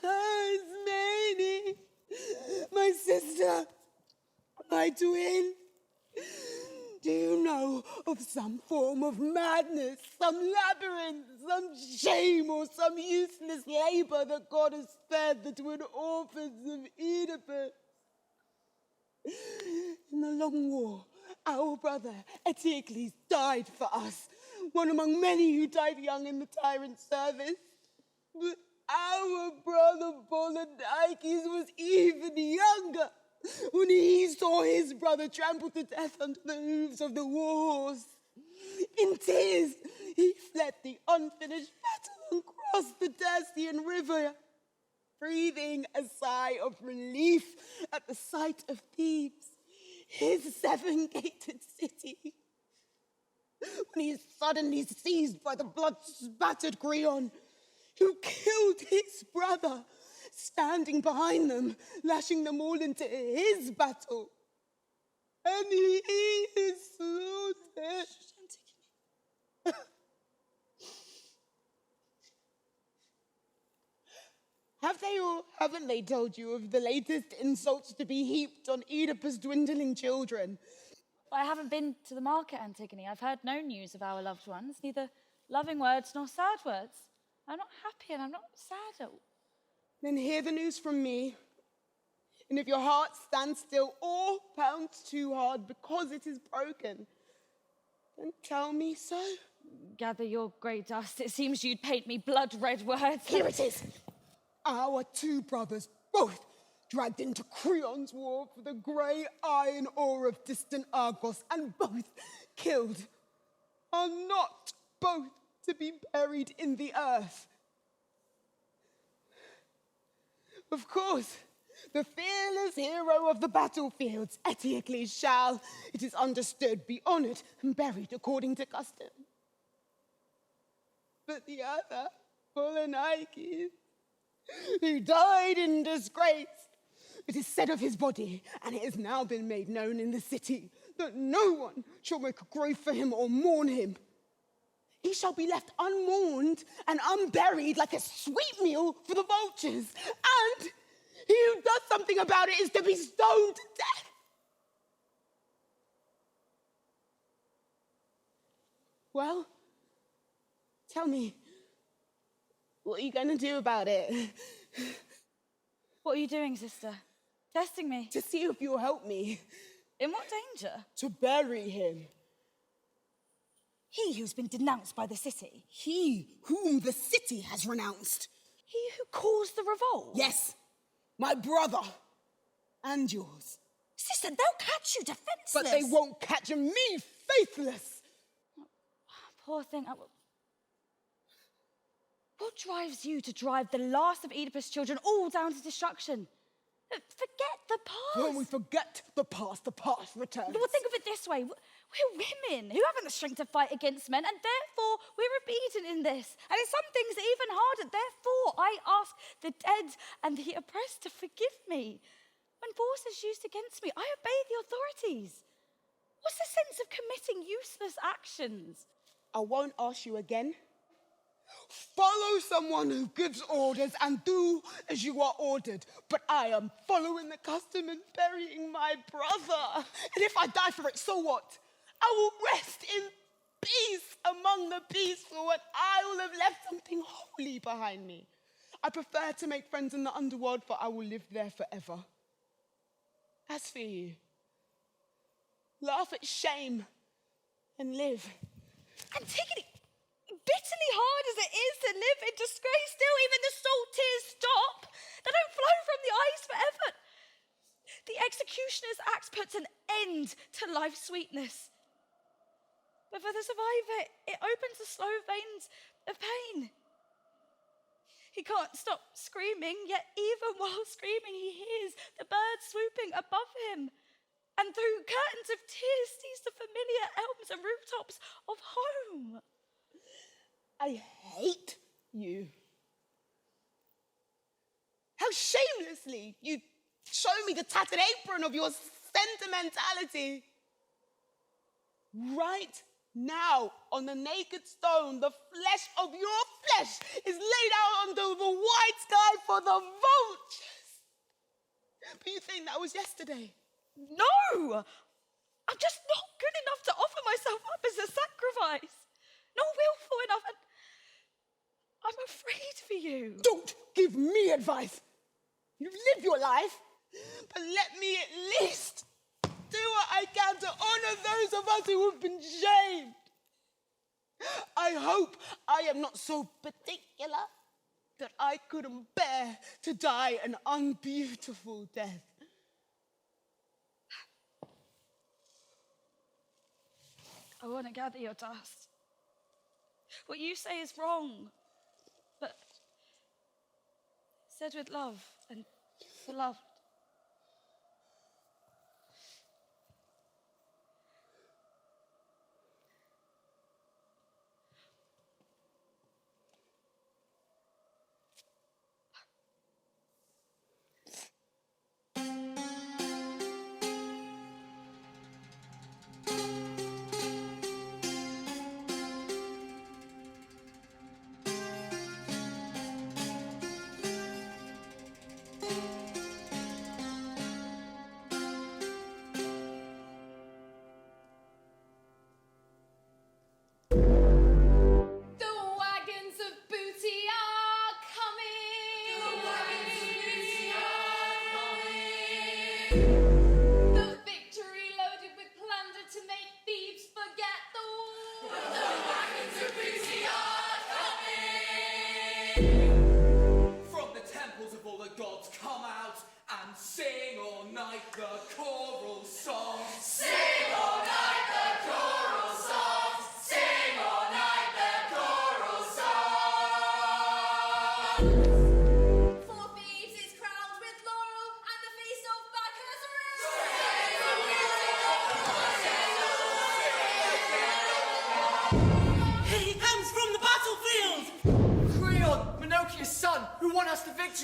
Ismene, my sister, my twin. Do you know of some form of madness, some labyrinth, some shame, or some useless labour that God has spared the twin orphans of Oedipus? In the long war, our brother Eteocles died for us, one among many who died young in the tyrant's service. But our brother Polydikes was even younger when he saw his brother trampled to death under the hooves of the war horse. In tears, he fled the unfinished battle and crossed the Dacian river, breathing a sigh of relief at the sight of Thebes, his seven-gated city, when he is suddenly seized by the blood-spattered Kreon, who killed his brother, standing behind them, lashing them all into his battle. And he is slaughtered. Haven't they told you of the latest insults to be heaped on Oedipus' dwindling children? I haven't been to the market, Antigone. I've heard no news of our loved ones, neither loving words nor sad words. I'm not happy and I'm not sad. Then hear the news from me. And if your heart stands still or pounds too hard because it is broken, then tell me so. Gather your great dust. It seems you'd paint me blood-red words. Here it is. Our two brothers, both dragged into Kreon's war for the grey iron ore of distant Argos, and both killed, are not both to be buried in the earth. Of course, the fearless hero of the battlefields, Eteocles, shall, it is understood, be honoured and buried according to custom. But the other, Polydikes, who died in disgrace, it is said of his body, and it has now been made known in the city, that no one shall make a grave for him or mourn him. He shall be left unmourned and unburied like a sweetmeal for the vultures. And he who does something about it is to be stoned to death. Well, tell me, what are you going to do about it? What are you doing, sister? Testing me? To see if you'll help me. In what danger? To bury him. He who's been denounced by the city. He whom the city has renounced. He who caused the revolt. Yes, my brother. And yours. Sister, they'll catch you defenseless. But they won't catch me faithless. Poor thing. What drives you to drive the last of Oedipus' children all down to destruction? Forget the past. When we forget the past returns. Well, think of it this way. We're women who haven't the strength to fight against men, and therefore we're obedient in this. And in some things even harder. Therefore, I ask the dead and the oppressed to forgive me. When force is used against me, I obey the authorities. What's the sense of committing useless actions? I won't ask you again. Follow someone who gives orders and do as you are ordered. But I am following the custom and burying my brother. And if I die for it, so what? I will rest in peace among the peaceful, and I will have left something holy behind me. I prefer to make friends in the underworld, for I will live there forever. As for you, laugh at shame and live. Antigone, bitterly hard as it is to live in disgrace, still even the salt tears stop. They don't flow from the eyes forever. The executioner's axe puts an end to life's sweetness. But for the survivor, it opens the slow veins of pain. He can't stop screaming, yet even while screaming, he hears the birds swooping above him. And through curtains of tears sees the familiar elms and rooftops of home. I hate you. How shamelessly you show me the tattered apron of your sentimentality. Right now, on the naked stone, the flesh of your flesh is laid out under the white sky for the vultures. But you think that was yesterday? No! I'm just not good enough to offer myself up as a sacrifice. Not willful enough, and I'm afraid for you. Don't give me advice. You live your life, but let me at least do what I can to honor those of us who have been shamed. I hope I am not so particular that I couldn't bear to die an unbeautiful death. I want to gather your dust. What you say is wrong, but said with love and beloved.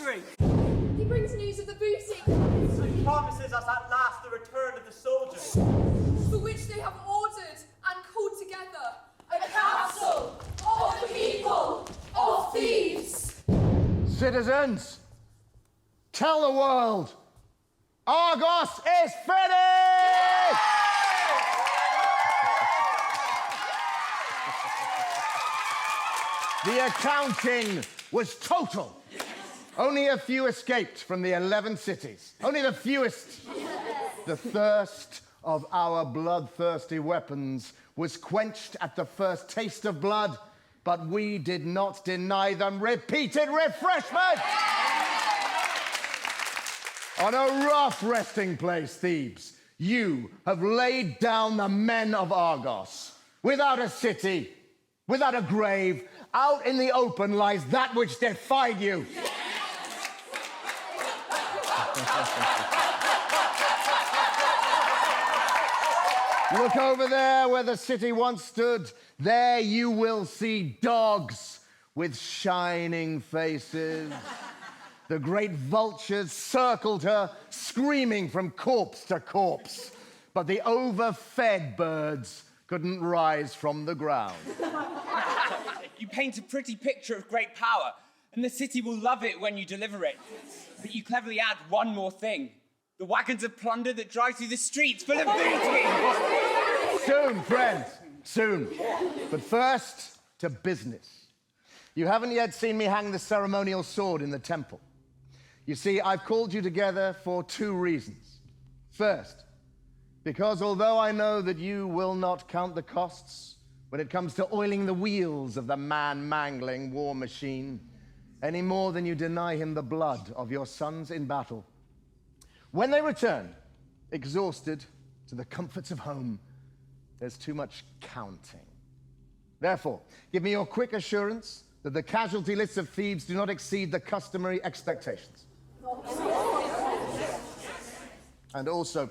He brings news of the booty. He promises us at last the return of the soldiers, For which they have ordered and called together a council of the people of thieves. Citizens, tell the world, Argos is finished! The accounting was total. Only a few escaped from the 11 cities. Only the fewest. The thirst of our bloodthirsty weapons was quenched at the first taste of blood, but we did not deny them repeated refreshment. On a rough resting place, Thebes, you have laid down the men of Argos. Without a city, without a grave, out in the open lies that which defied you. Look over there where the city once stood. There you will see dogs with shining faces. The great vultures circled her, screaming from corpse to corpse. But the overfed birds couldn't rise from the ground. You paint a pretty picture of great power, and the city will love it when you deliver it. But you cleverly add one more thing. The wagons of plunder that drive through the streets full of booty. Soon, friends, soon. But first, to business. You haven't yet seen me hang the ceremonial sword in the temple. You see, I've called you together for two reasons. First, because although I know that you will not count the costs when it comes to oiling the wheels of the man-mangling war machine, any more than you deny him the blood of your sons in battle, When they return, exhausted to the comforts of home, there's too much counting. Therefore, give me your quick assurance that the casualty lists of Thebes do not exceed the customary expectations. And also,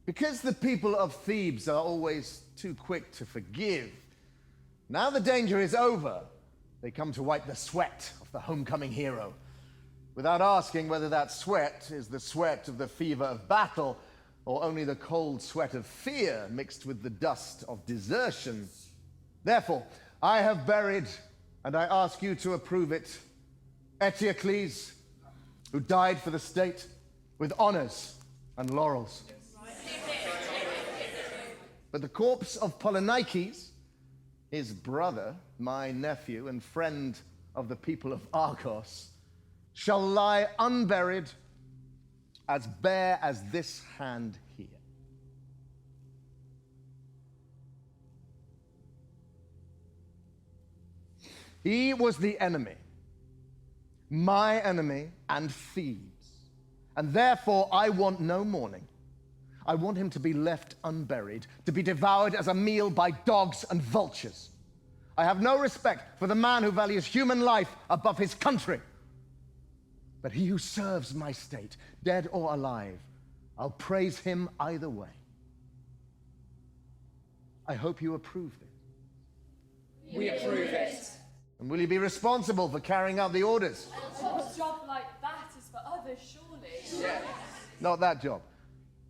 because the people of Thebes are always too quick to forgive, now the danger is over, they come to wipe the sweat of the homecoming hero, without asking whether that sweat is the sweat of the fever of battle or only the cold sweat of fear mixed with the dust of desertion. Therefore, I have buried, and I ask you to approve it, Eteocles, who died for the state with honors and laurels. But the corpse of Polynices, his brother, my nephew and friend of the people of Argos, shall lie unburied, as bare as this hand here. He was the enemy, my enemy and Thebes, and therefore I want no mourning. I want him to be left unburied, to be devoured as a meal by dogs and vultures. I have no respect for the man who values human life above his country. But he who serves my state, dead or alive, I'll praise him either way. I hope you approve this. We approve it. And will you be responsible for carrying out the orders? A job like that is for others, surely. Yes. Not that job.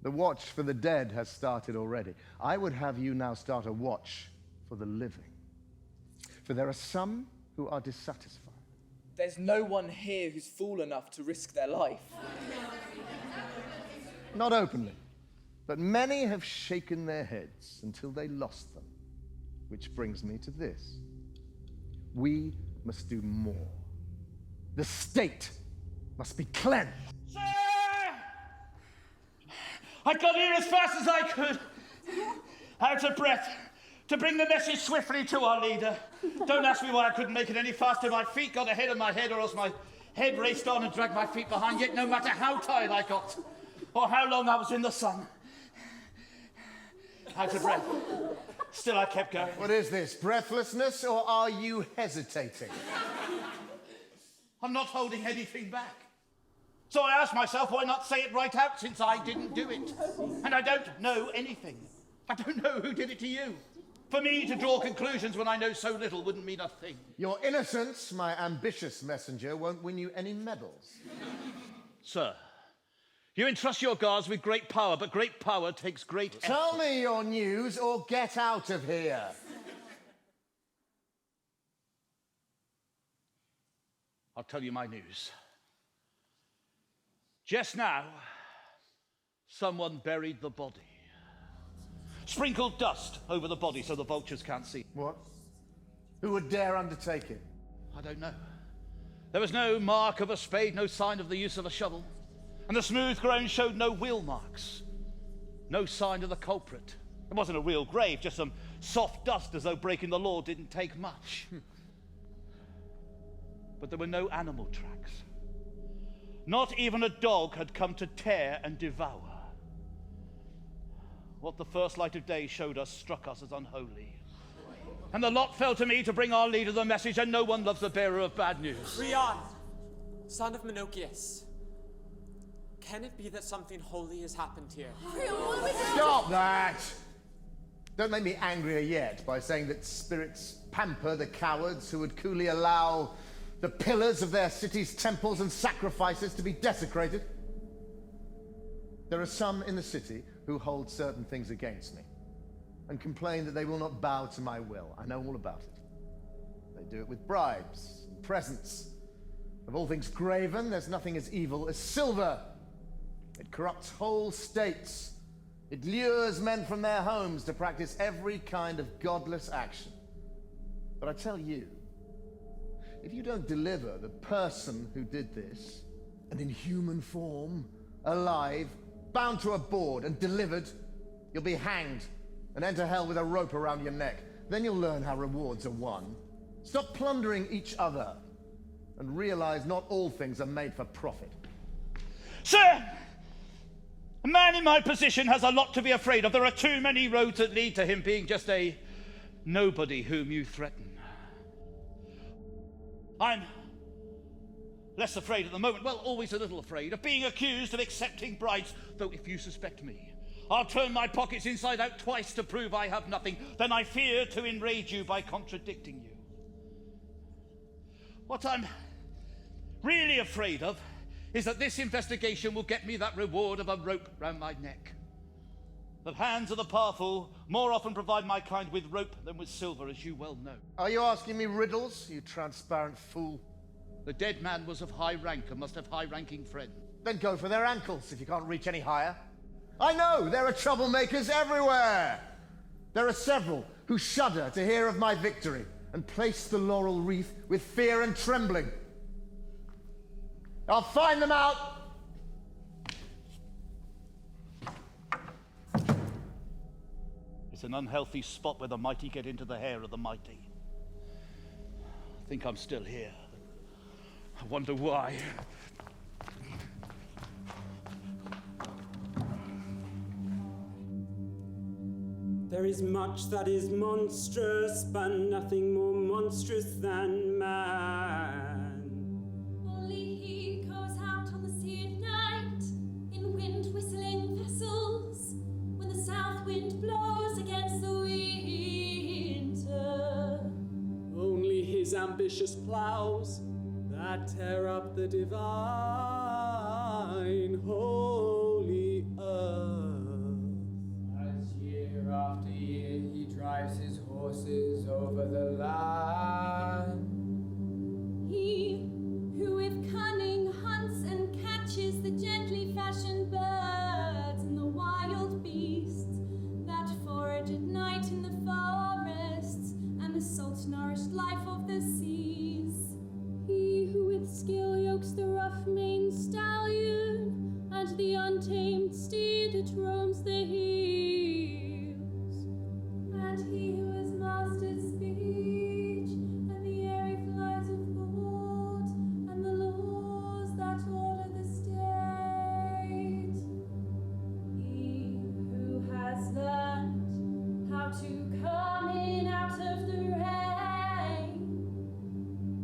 The watch for the dead has started already. I would have you now start a watch for the living. For there are some who are dissatisfied. There's no one here who's fool enough to risk their life. Not openly, but many have shaken their heads until they lost them. Which brings me to this. We must do more. The state must be cleansed. Sir! I got here as fast as I could, out of breath, to bring the message swiftly to our leader. Don't ask me why I couldn't make it any faster. My feet got ahead of my head, or else my head raced on and dragged my feet behind. Yet no matter how tired I got, or how long I was in the sun, out of breath, still I kept going. What is this, breathlessness, or are you hesitating? I'm not holding anything back. So I asked myself, why not say it right out, since I didn't do it? And I don't know anything. I don't know who did it to you. For me to draw conclusions when I know so little wouldn't mean a thing. Your innocence, my ambitious messenger, won't win you any medals. Sir, you entrust your guards with great power, but great power takes great effort. Tell me your news or get out of here. I'll tell you my news. Just now, someone buried the body. Sprinkled dust over the body so the vultures can't see. What? Who would dare undertake it? I don't know. There was no mark of a spade, no sign of the use of a shovel. And the smooth ground showed no wheel marks. No sign of the culprit. It wasn't a real grave, just some soft dust as though breaking the law didn't take much. But there were no animal tracks. Not even a dog had come to tear and devour. What the first light of day showed us struck us as unholy. And the lot fell to me to bring our leader the message, and no one loves the bearer of bad news. Kreon, son of Menocius. Can it be that something holy has happened here? Stop that! Don't make me angrier yet by saying that spirits pamper the cowards who would coolly allow the pillars of their city's temples and sacrifices to be desecrated. There are some in the city who hold certain things against me and complain that they will not bow to my will. I know all about it. They do it with bribes and presents. Of all things graven, there's nothing as evil as silver. It corrupts whole states. It lures men from their homes to practice every kind of godless action. But I tell you, if you don't deliver the person who did this, and in human form, alive, bound to a board and delivered, you'll be hanged and enter hell with a rope around your neck. Then you'll learn how rewards are won. Stop plundering each other and realize not all things are made for profit. Sir, A man in my position has a lot to be afraid of. There are too many roads that lead to him being just a nobody whom you threaten. I'm less afraid at the moment, well, always a little afraid, of being accused of accepting bribes, though if you suspect me, I'll turn my pockets inside out twice to prove I have nothing. Then I fear to enrage you by contradicting you. What I'm really afraid of is that this investigation will get me that reward of a rope round my neck. The hands of the powerful more often provide my kind with rope than with silver, as you well know. Are you asking me riddles, you transparent fool? The dead man was of high rank and must have high-ranking friends. Then go for their ankles if you can't reach any higher. I know, there are troublemakers everywhere. There are several who shudder to hear of my victory and place the laurel wreath with fear and trembling. I'll find them out. It's an unhealthy spot where the mighty get into the hair of the mighty. I think I'm still here. I wonder why. There is much that is monstrous, but nothing more monstrous than man. Only he goes out on the sea at night, in wind-whistling vessels, when the south wind blows against the winter. Only his ambitious ploughs that tear up the divine holy earth. As year after year he drives his horses over the land. He who with cunning hunts and catches the gently fashioned birds and the wild beasts that forage at night in the forests and the salt-nourished life of the seas. He who with skill yokes the rough-maned stallion and the untamed steed that roams the hills. And he who has mastered speech and the airy flights of thought and the laws that order the state. He who has learned how to come in out of the rain.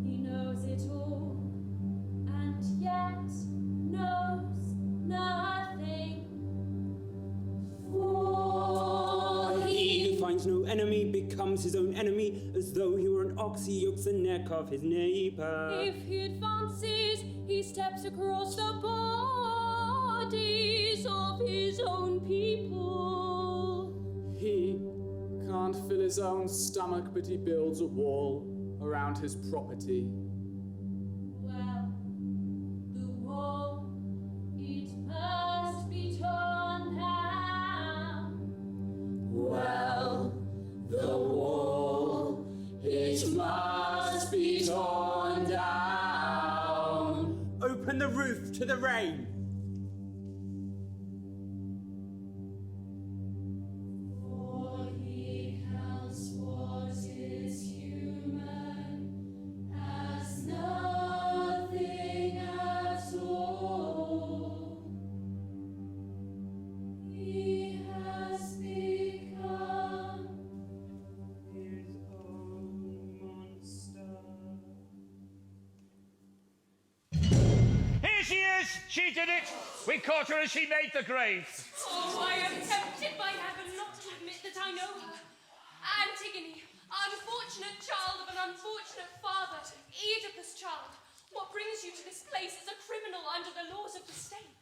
He knows it all, and yet knows nothing. For He who finds no enemy becomes his own enemy, as though he were an ox, he yokes the neck of his neighbor. if he advances, he steps across the bodies of his own people. He can't fill his own stomach, but he builds a wall around his property. Well, the wall, it must be torn down. Well, the wall, it must be torn down. Open the roof to the rain. For he counts what is human as nothing at all. He has become his own monster. Here she is! She did it! We caught her as she made the grave. Oh, I am tempted by heaven not to admit that I know her. Antigone, unfortunate child of an unfortunate father, Oedipus' child. What brings you to this place as a criminal under the laws of the state?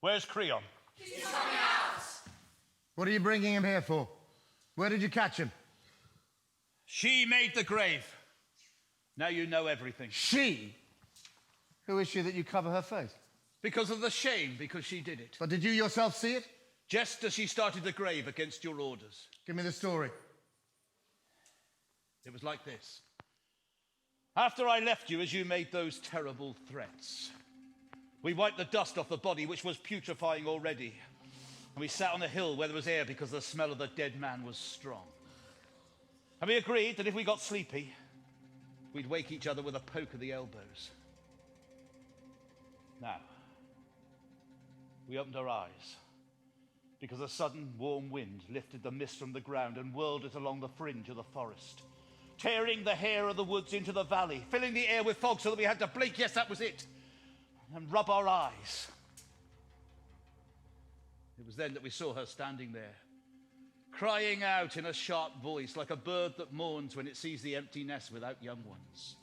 Where's Kreon? He's coming out. What are you bringing him here for? Where did you catch him? She made the grave. Now you know everything. She? Who is she that you cover her face? Because of the shame, because she did it. But did you yourself see it? Just as she started the grave against your orders. Give me the story. It was like this. After I left you as you made those terrible threats, we wiped the dust off the body, which was putrefying already. And we sat on a hill where there was air because the smell of the dead man was strong. And we agreed that if we got sleepy, we'd wake each other with a poke of the elbows. Now, We opened our eyes, because a sudden warm wind lifted the mist from the ground and whirled it along the fringe of the forest, tearing the hair of the woods into the valley, filling the air with fog so that we had to blink, yes, that was it, and rub our eyes. It was then that we saw her standing there, crying out in a sharp voice like a bird that mourns when it sees the empty nest without young ones.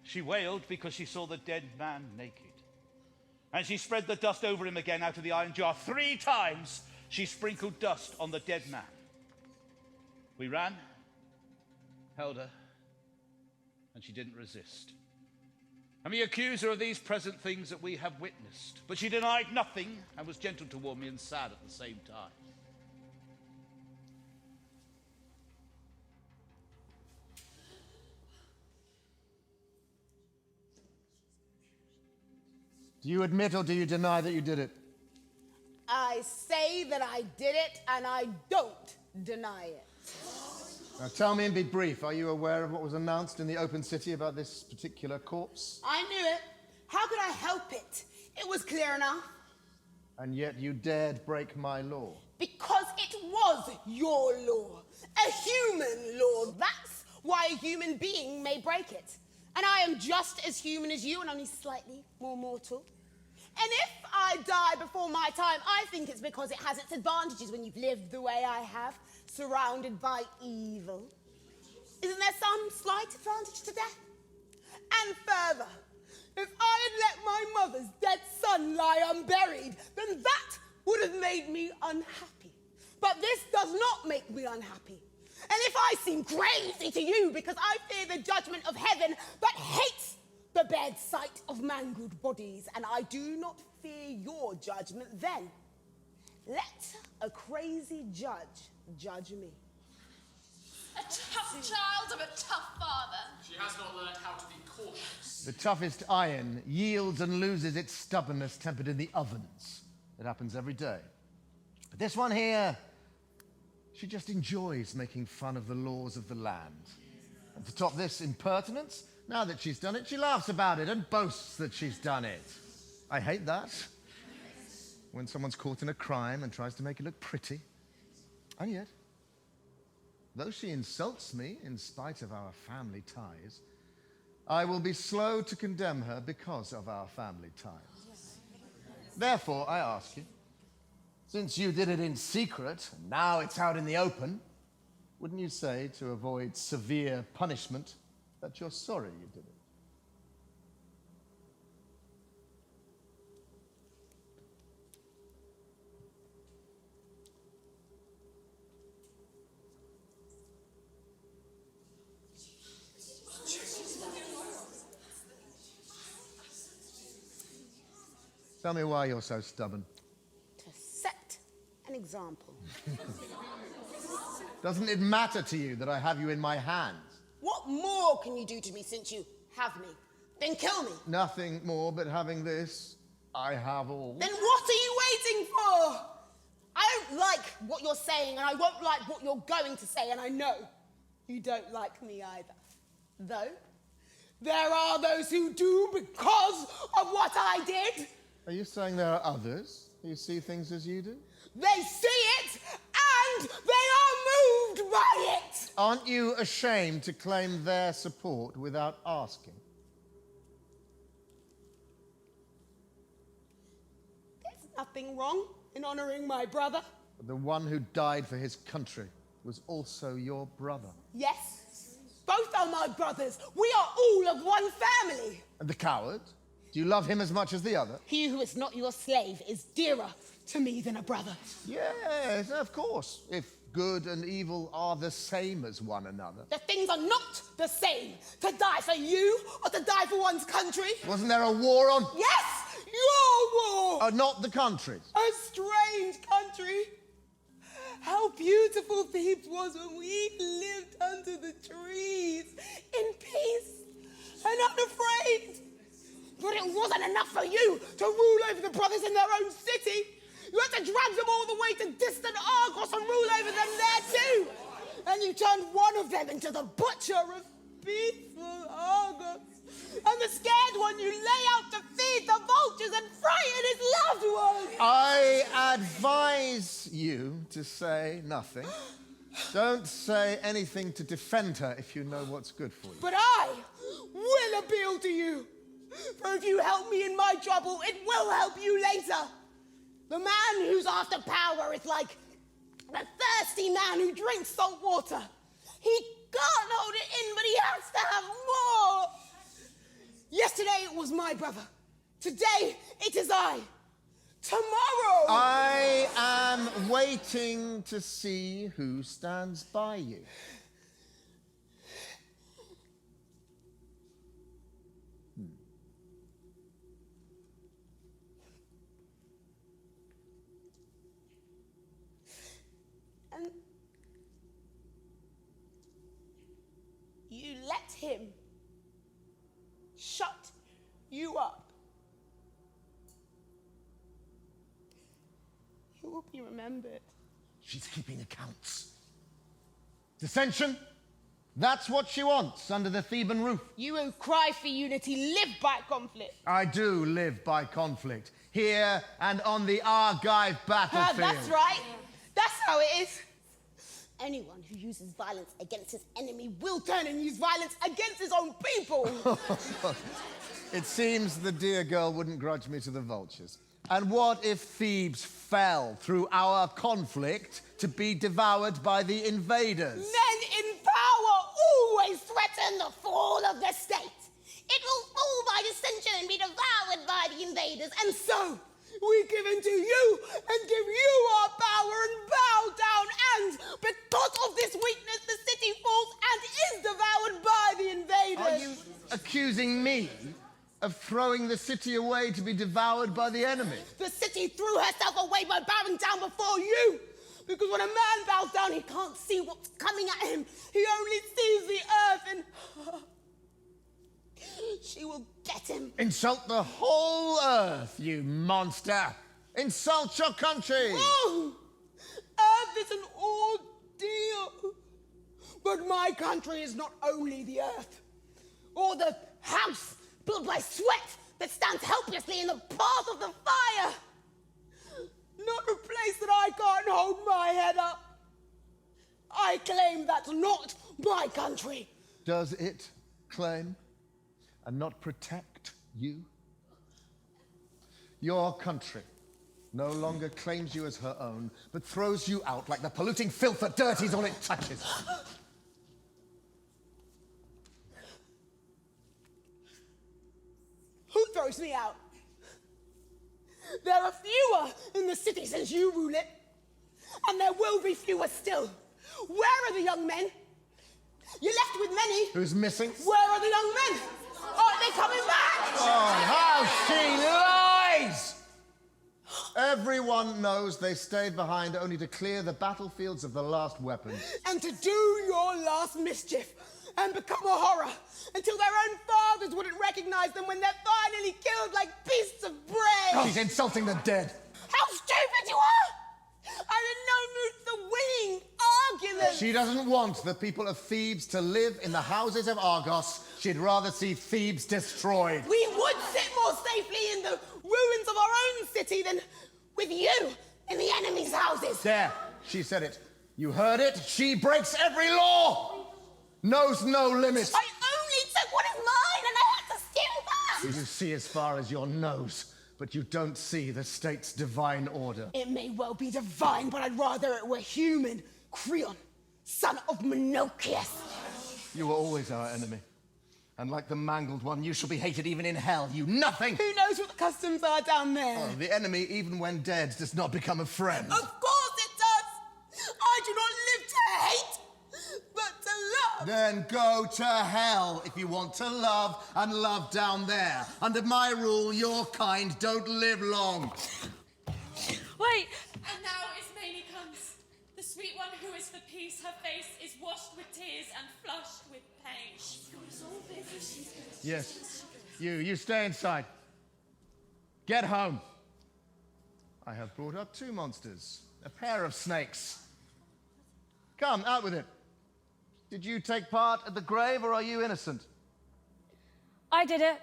She wailed because she saw the dead man naked. And she spread the dust over him again out of the iron jar. 3 times she sprinkled dust on the dead man. We ran, held her, and she didn't resist. And we accused her of these present things that we have witnessed. But she denied nothing and was gentle toward me and sad at the same time. Do you admit or do you deny that you did it? I say that I did it, and I don't deny it. Now tell me and be brief. Are you aware of what was announced in the open city about this particular corpse? I knew it. How could I help it? It was clear enough. And yet you dared break my law. Because it was your law. A human law. That's why a human being may break it. And I am just as human as you and only slightly more mortal. And if I die before my time, I think it's because it has its advantages when you've lived the way I have, surrounded by evil. Isn't there some slight advantage to death? And further, if I had let my mother's dead son lie unburied, then that would have made me unhappy. But this does not make me unhappy. And if I seem crazy to you because I fear the judgment of heaven but hates the bad sight of mangled bodies, and I do not fear your judgment, then let a crazy judge judge me. A tough child of a tough father. She has not learned how to be cautious. The toughest iron yields and loses its stubbornness tempered in the ovens. It happens every day. But this one here, she just enjoys making fun of the laws of the land. And to top this impertinence, now that she's done it, she laughs about it and boasts that she's done it. I hate that. When someone's caught in a crime and tries to make it look pretty. And yet, though she insults me in spite of our family ties, I will be slow to condemn her because of our family ties. Therefore, I ask you, since you did it in secret, and now it's out in the open, wouldn't you say, to avoid severe punishment, that you're sorry you did it? Tell me why you're so stubborn. To set an example. Doesn't it matter to you that I have you in my hands? What more can you do to me since you have me? Then kill me. Nothing more, but having this, I have all. Then what are you waiting for? I don't like what you're saying, and I won't like what you're going to say, and I know you don't like me either. Though, there are those who do because of what I did. Are you saying there are others who see things as you do? They see it, and they are moved by it. Aren't you ashamed to claim their support without asking? There's nothing wrong in honoring my brother. But the one who died for his country was also your brother. Yes, both are my brothers. We are all of one family. And the coward? Do you love him as much as the other? He who is not your slave is dearer to me than a brother. Yes, of course. If good and evil are the same as one another. The things are not the same. To die for you or to die for one's country. Wasn't there a war on? Yes, your war. Not the country's. A strange country. How beautiful Thebes was when we lived under the trees in peace and unafraid. But it wasn't enough for you to rule over the brothers in their own city. You had to drag them all the way to distant Argos and rule over them there too. And you turned one of them into the butcher of peaceful Argos. And the scared one you lay out to feed the vultures and frighten his loved ones. I advise you to say nothing. Don't say anything to defend her if you know what's good for you. But I will appeal to you. For if you help me in my trouble, it will help you later. The man who's after power is like a thirsty man who drinks salt water. He can't hold it in, but he has to have more. Yesterday it was my brother. Today it is I. Tomorrow... I am waiting to see who stands by you. And you let him shut you up. You will be remembered. She's keeping accounts. Dissension? That's what she wants under the Theban roof. You who cry for unity live by conflict. I do live by conflict, here and on the Argive battlefield. That's right. That's how it is. Anyone who uses violence against his enemy will turn and use violence against his own people. It seems the dear girl wouldn't grudge me to the vultures. And what if Thebes fell through our conflict to be devoured by the invaders? Men in power always threaten the fall of the state. It will fall by dissension and be devoured by the invaders. And so, we give in to you and give you our power and bow down. And because of this weakness, the city falls and is devoured by the invaders. Are you accusing me of throwing the city away to be devoured by the enemy? The city threw herself away by bowing down before you. Because when a man bows down, he can't see what's coming at him. He only sees the earth and... She will get him. Insult the whole earth, you monster! Insult your country! Oh! Earth is an ordeal. But my country is not only the earth, or the house built by sweat that stands helplessly in the path of the fire. Not a place that I can't hold my head up. I claim that's not my country. Does it claim and not protect you? Your country no longer claims you as her own, but throws you out like the polluting filth that dirties all it touches. Who throws me out? There are fewer in the city since you rule it, and there will be fewer still. Where are the young men? You're left with many. Who's missing? Where are the young men? Aren't they coming back? Oh, how she lies! Everyone knows they stayed behind only to clear the battlefields of the last weapons. And to do your last mischief and become a horror until their own fathers wouldn't recognize them when they're finally killed like beasts of prey. Oh, she's insulting the dead. How stupid you are! I'm in no mood for winning arguments. She doesn't want the people of Thebes to live in the houses of Argos. She'd rather see Thebes destroyed. We would sit more safely in the ruins of our own city than with you in the enemy's houses. There, she said it. You heard it. She breaks every law. Knows no limits. I only took what is mine and I had to steal back. You see as far as your nose, but you don't see the state's divine order. It may well be divine, but I'd rather it were human. Kreon, son of Menocius. You were always our enemy. And like the mangled one, you shall be hated even in hell, you nothing! Who knows what the customs are down there? Oh, the enemy, even when dead, does not become a friend. Of course it does! I do not live to hate, but to love! Then go to hell if you want to love and love down there. Under my rule, your kind don't live long. Wait! And now Ismene comes, the sweet one who is for peace. Her face is washed with tears and flushed with pain. Yes, you stay inside. Get home. I have brought up two monsters, a pair of snakes. Come, out with it. Did you take part at the grave, or are you innocent? I did it.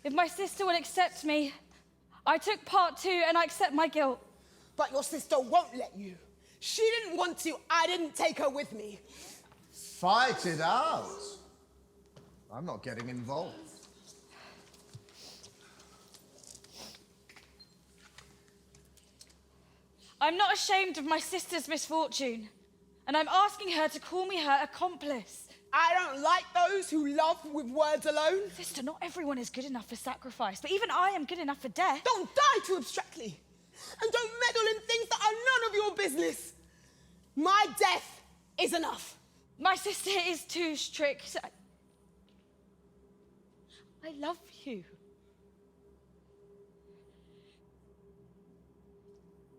If my sister will accept me, I took part 2 and I accept my guilt. But your sister won't let you. She didn't want to, I didn't take her with me. Fight it out. I'm not getting involved. I'm not ashamed of my sister's misfortune, and I'm asking her to call me her accomplice. I don't like those who love with words alone. Sister, not everyone is good enough for sacrifice, but even I am good enough for death. Don't die too abstractly, and don't meddle in things that are none of your business. My death is enough. My sister is too strict. I love you.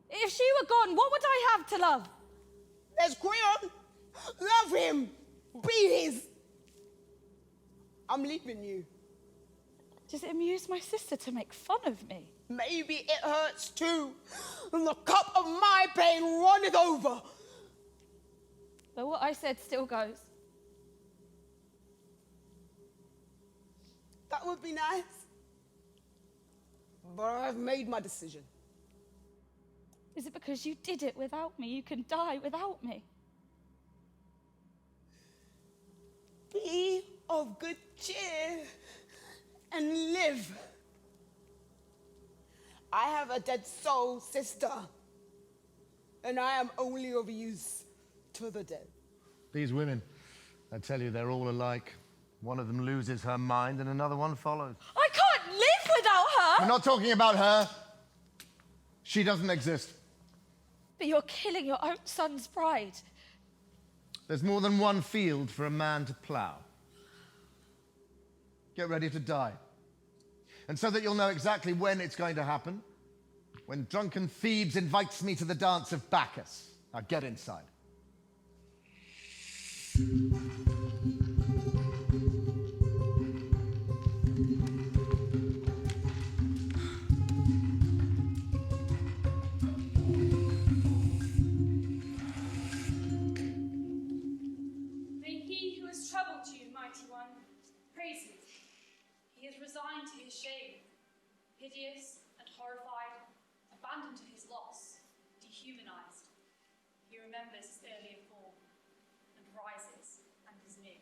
If she were gone, what would I have to love? There's Kreon. Love him. Be his. I'm leaving you. Does it amuse my sister to make fun of me? Maybe it hurts too. And the cup of my pain runneth over. But what I said still goes. That would be nice. But I've made my decision. Is it because you did it without me? You can die without me. Be of good cheer and live. I have a dead soul, sister, and I am only of use to the dead. These women, I tell you, they're all alike. One of them loses her mind and another one follows. I can't live without her! We're not talking about her. She doesn't exist. But you're killing your own son's pride. There's more than one field for a man to plough. Get ready to die. And so that you'll know exactly when it's going to happen, when drunken Thebes invites me to the dance of Bacchus. Now get inside. May he who has troubled you, mighty one, praise him. He is resigned to his shame, hideous and horrified, abandoned to his loss, dehumanized. He remembers his earlier form and rises and is new.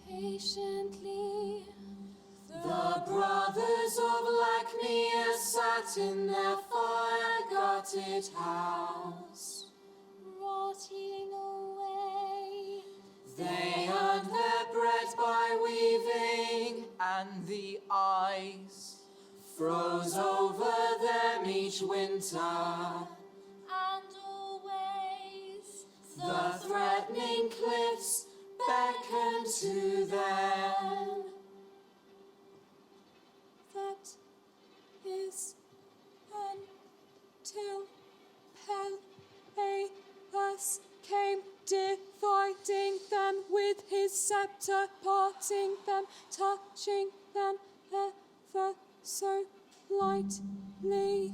Patiently, the brothers of Lachmia sat in their fire-gutted house, rotting away. They earned their bread by weaving, And the ice froze over them each winter. And always the threatening cliffs beckoned to them. That is until Peleus came, dividing them with his scepter, parting them, touching them ever so lightly.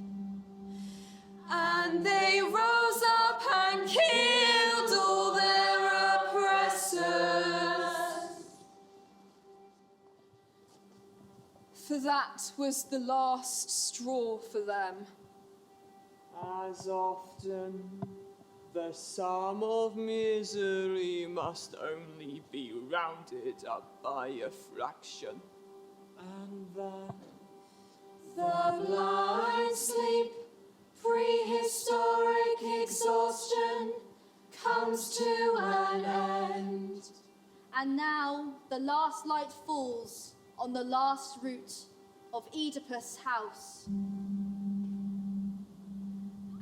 And they rose up and killed all their oppressors. For that was the last straw for them. As often, the sum of misery must only be rounded up by a fraction. And then the blind sleep, prehistoric exhaustion comes to an end. And now the last light falls on the last root of Oedipus' house.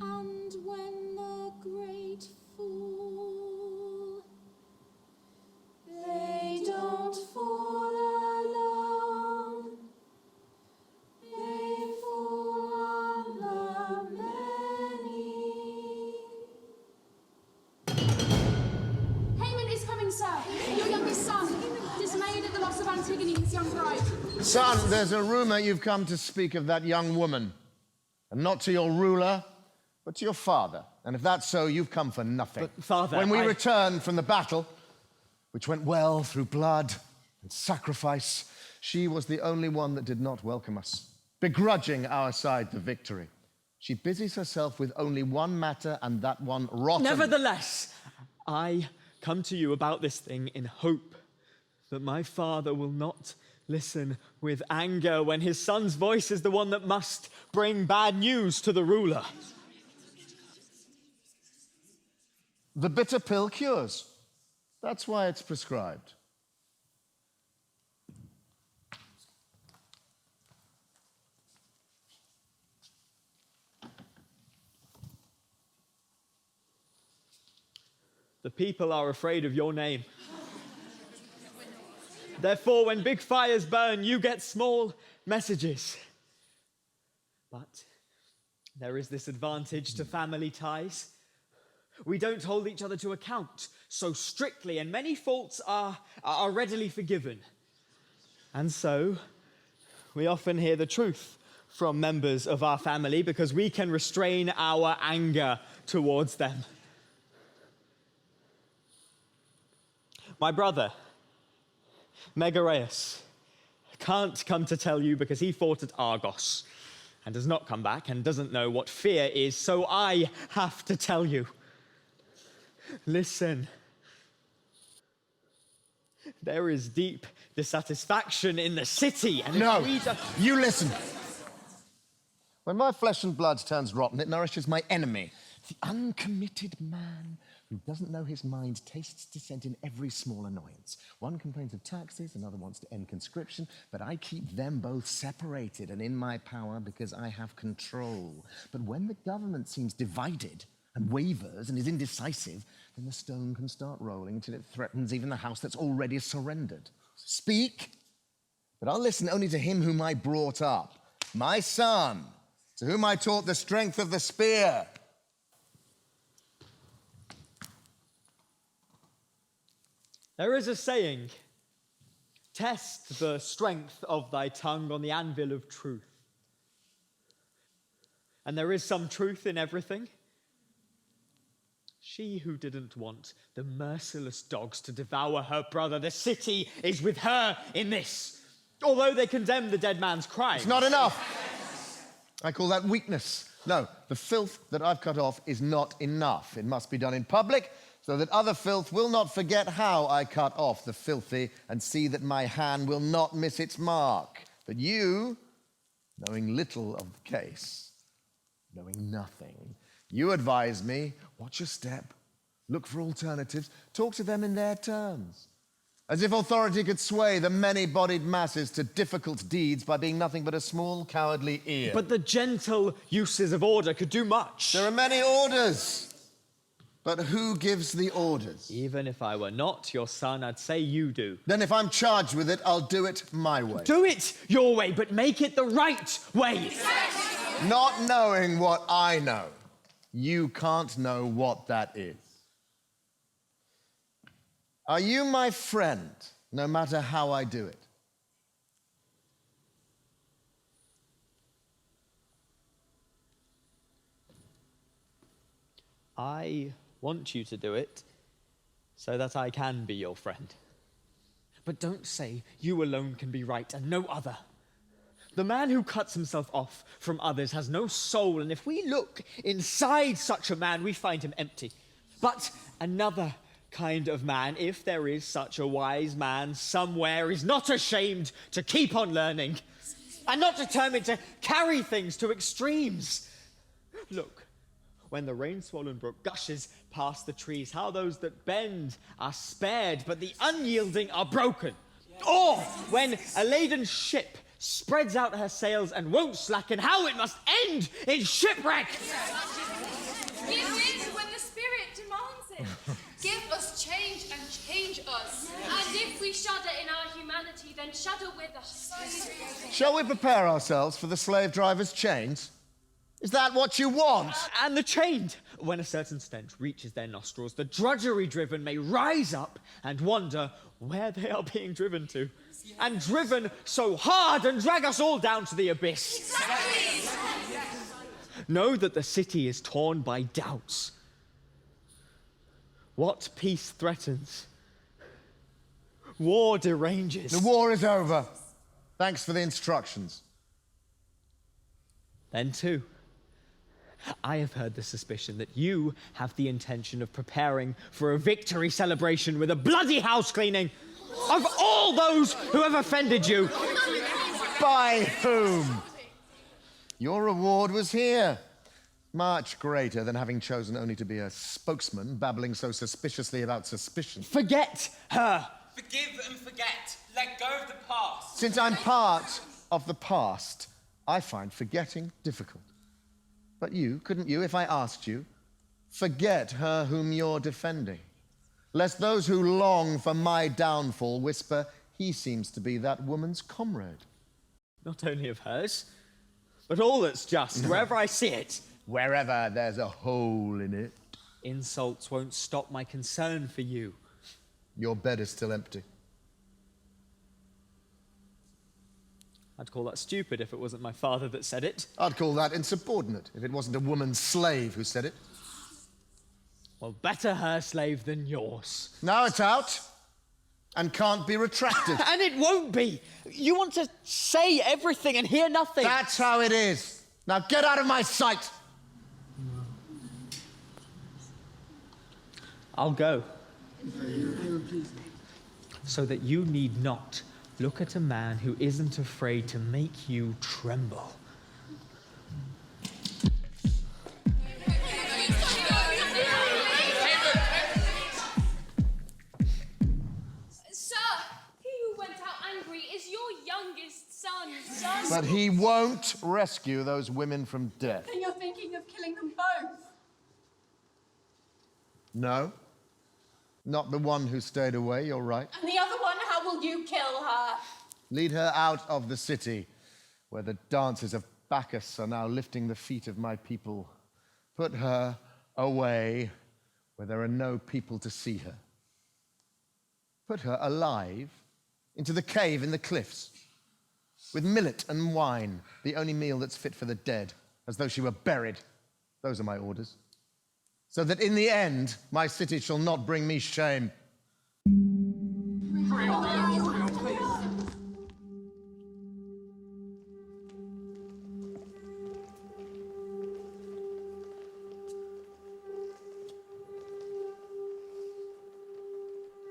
And when the great fall, they don't fall alone. They fall on the many. Hamon is coming, sir. Your youngest son, dismayed at the loss of Antigone, his young bride. Son, there's a rumor you've come to speak of that young woman. And not to your ruler, but to your father. And if that's so, you've come for nothing. But, Father, when we returned from the battle, which went well through blood and sacrifice, she was the only one that did not welcome us, begrudging our side the victory. She busies herself with only one matter, and that one rotten. Nevertheless, I come to you about this thing in hope that my father will not listen with anger when his son's voice is the one that must bring bad news to the ruler. The bitter pill cures. That's why it's prescribed. The people are afraid of your name. Therefore, when big fires burn, you get small messages. But there is this advantage to family ties. We don't hold each other to account so strictly, and many faults are readily forgiven. And so, we often hear the truth from members of our family because we can restrain our anger towards them. My brother, Megareus, can't come to tell you because he fought at Argos and does not come back and doesn't know what fear is, so I have to tell you. Listen. There is deep dissatisfaction in the city. And no, you listen. When my flesh and blood turns rotten, it nourishes my enemy, the uncommitted man who doesn't know his mind tastes dissent in every small annoyance. One complains of taxes, another wants to end conscription, but I keep them both separated and in my power because I have control. But when the government seems divided and wavers and is indecisive, then the stone can start rolling until it threatens even the house that's already surrendered. Speak, but I'll listen only to him whom I brought up, my son, to whom I taught the strength of the spear. There is a saying, test the strength of thy tongue on the anvil of truth. And there is some truth in everything. She who didn't want the merciless dogs to devour her brother, the city is with her in this. Although they condemn the dead man's crime. It's not enough. I call that weakness. No, the filth that I've cut off is not enough. It must be done in public, so that other filth will not forget how I cut off the filthy and see that my hand will not miss its mark. But you, knowing little of the case, knowing nothing, you advise me, watch your step, look for alternatives, talk to them in their terms. As if authority could sway the many-bodied masses to difficult deeds by being nothing but a small, cowardly ear. But the gentle uses of order could do much. There are many orders. But who gives the orders? Even if I were not your son, I'd say you do. Then if I'm charged with it, I'll do it my way. Do it your way, but make it the right way. Not knowing what I know, you can't know what that is. Are you my friend, no matter how I do it? I want you to do it so that I can be your friend. But don't say you alone can be right and no other. The man who cuts himself off from others has no soul, and if we look inside such a man, we find him empty. But another kind of man, if there is such a wise man somewhere, is not ashamed to keep on learning and not determined to carry things to extremes. Look, when the rain-swollen brook gushes past the trees, how those that bend are spared, but the unyielding are broken. Or when a laden ship spreads out her sails and won't slacken, how it must end in shipwreck. Give in when the Spirit demands it. Give us change and change us. And if we shudder in our humanity, then shudder with us. Shall we prepare ourselves for the slave driver's chains? Is that what you want? And the chained, when a certain stench reaches their nostrils, the drudgery-driven may rise up and wonder where they are being driven to. And driven so hard and drag us all down to the abyss. Exactly. Know that the city is torn by doubts. What peace threatens, war deranges. The war is over. Thanks for the instructions. Then too, I have heard the suspicion that you have the intention of preparing for a victory celebration with a bloody house cleaning of all those who have offended you. By whom? Your reward was here. Much greater than having chosen only to be a spokesman, babbling so suspiciously about suspicion. Forget her. Forgive and forget. Let go of the past. Since I'm part of the past, I find forgetting difficult. But you, couldn't you, if I asked you, forget her whom you're defending? Lest those who long for my downfall whisper, he seems to be that woman's comrade. Not only of hers, but all that's just, wherever I see it. Wherever there's a hole in it. Insults won't stop my concern for you. Your bed is still empty. I'd call that stupid if it wasn't my father that said it. I'd call that insubordinate if it wasn't a woman slave who said it. Well, better her slave than yours. Now it's out and can't be retracted. And it won't be. You want to say everything and hear nothing. That's how it is. Now get out of my sight. I'll go. So that you need not look at a man who isn't afraid to make you tremble. Sir, he who went out angry is your youngest son. But he won't rescue those women from death. Then you're thinking of killing them both. No. Not the one who stayed away, you're right. And the other one, how will you kill her? Lead her out of the city, where the dances of Bacchus are now lifting the feet of my people. Put her away, where there are no people to see her. Put her alive into the cave in the cliffs, with millet and wine, the only meal that's fit for the dead, as though she were buried. Those are my orders. So that in the end, my city shall not bring me shame.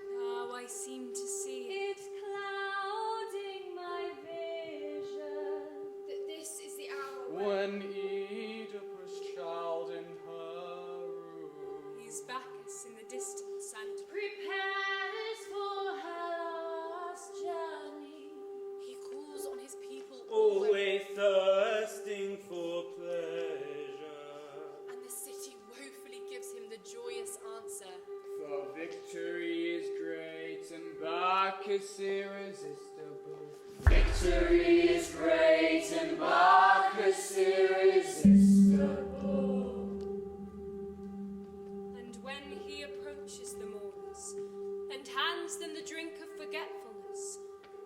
Now I seem to see it clouding my vision. That this is the hour When Oedipus child in her room. He's Bacchus in the distance and prepares for her last journey. He calls on his people Always thirsting for pleasure. and the city woefully gives him the joyous answer. For victory is great and Bacchus irresistible. Victory is great and Bacchus irresistible. And when he approaches the mourners and hands them the drink of forgetfulness,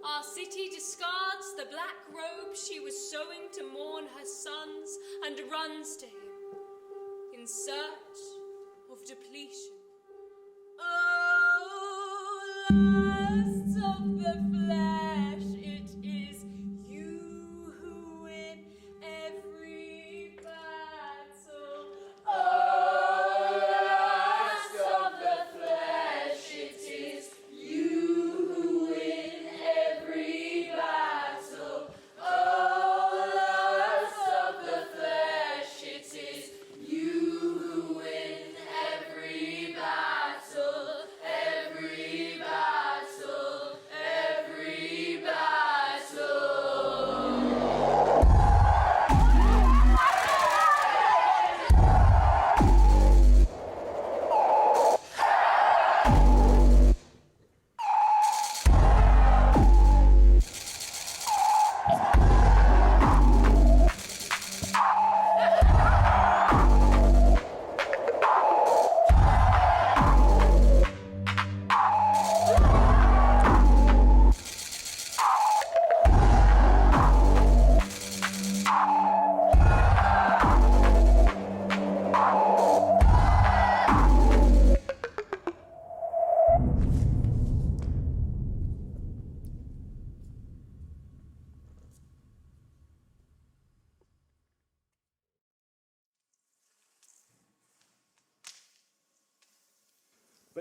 our city discards the black robe she was sewing to mourn her sons and runs to him in search of depletion. Oh, lust of the flesh, it is you who win every battle. Oh, lust of the flesh, it is you who win every battle. Oh, lust of the flesh, it is you who win every battle, every battle, every battle.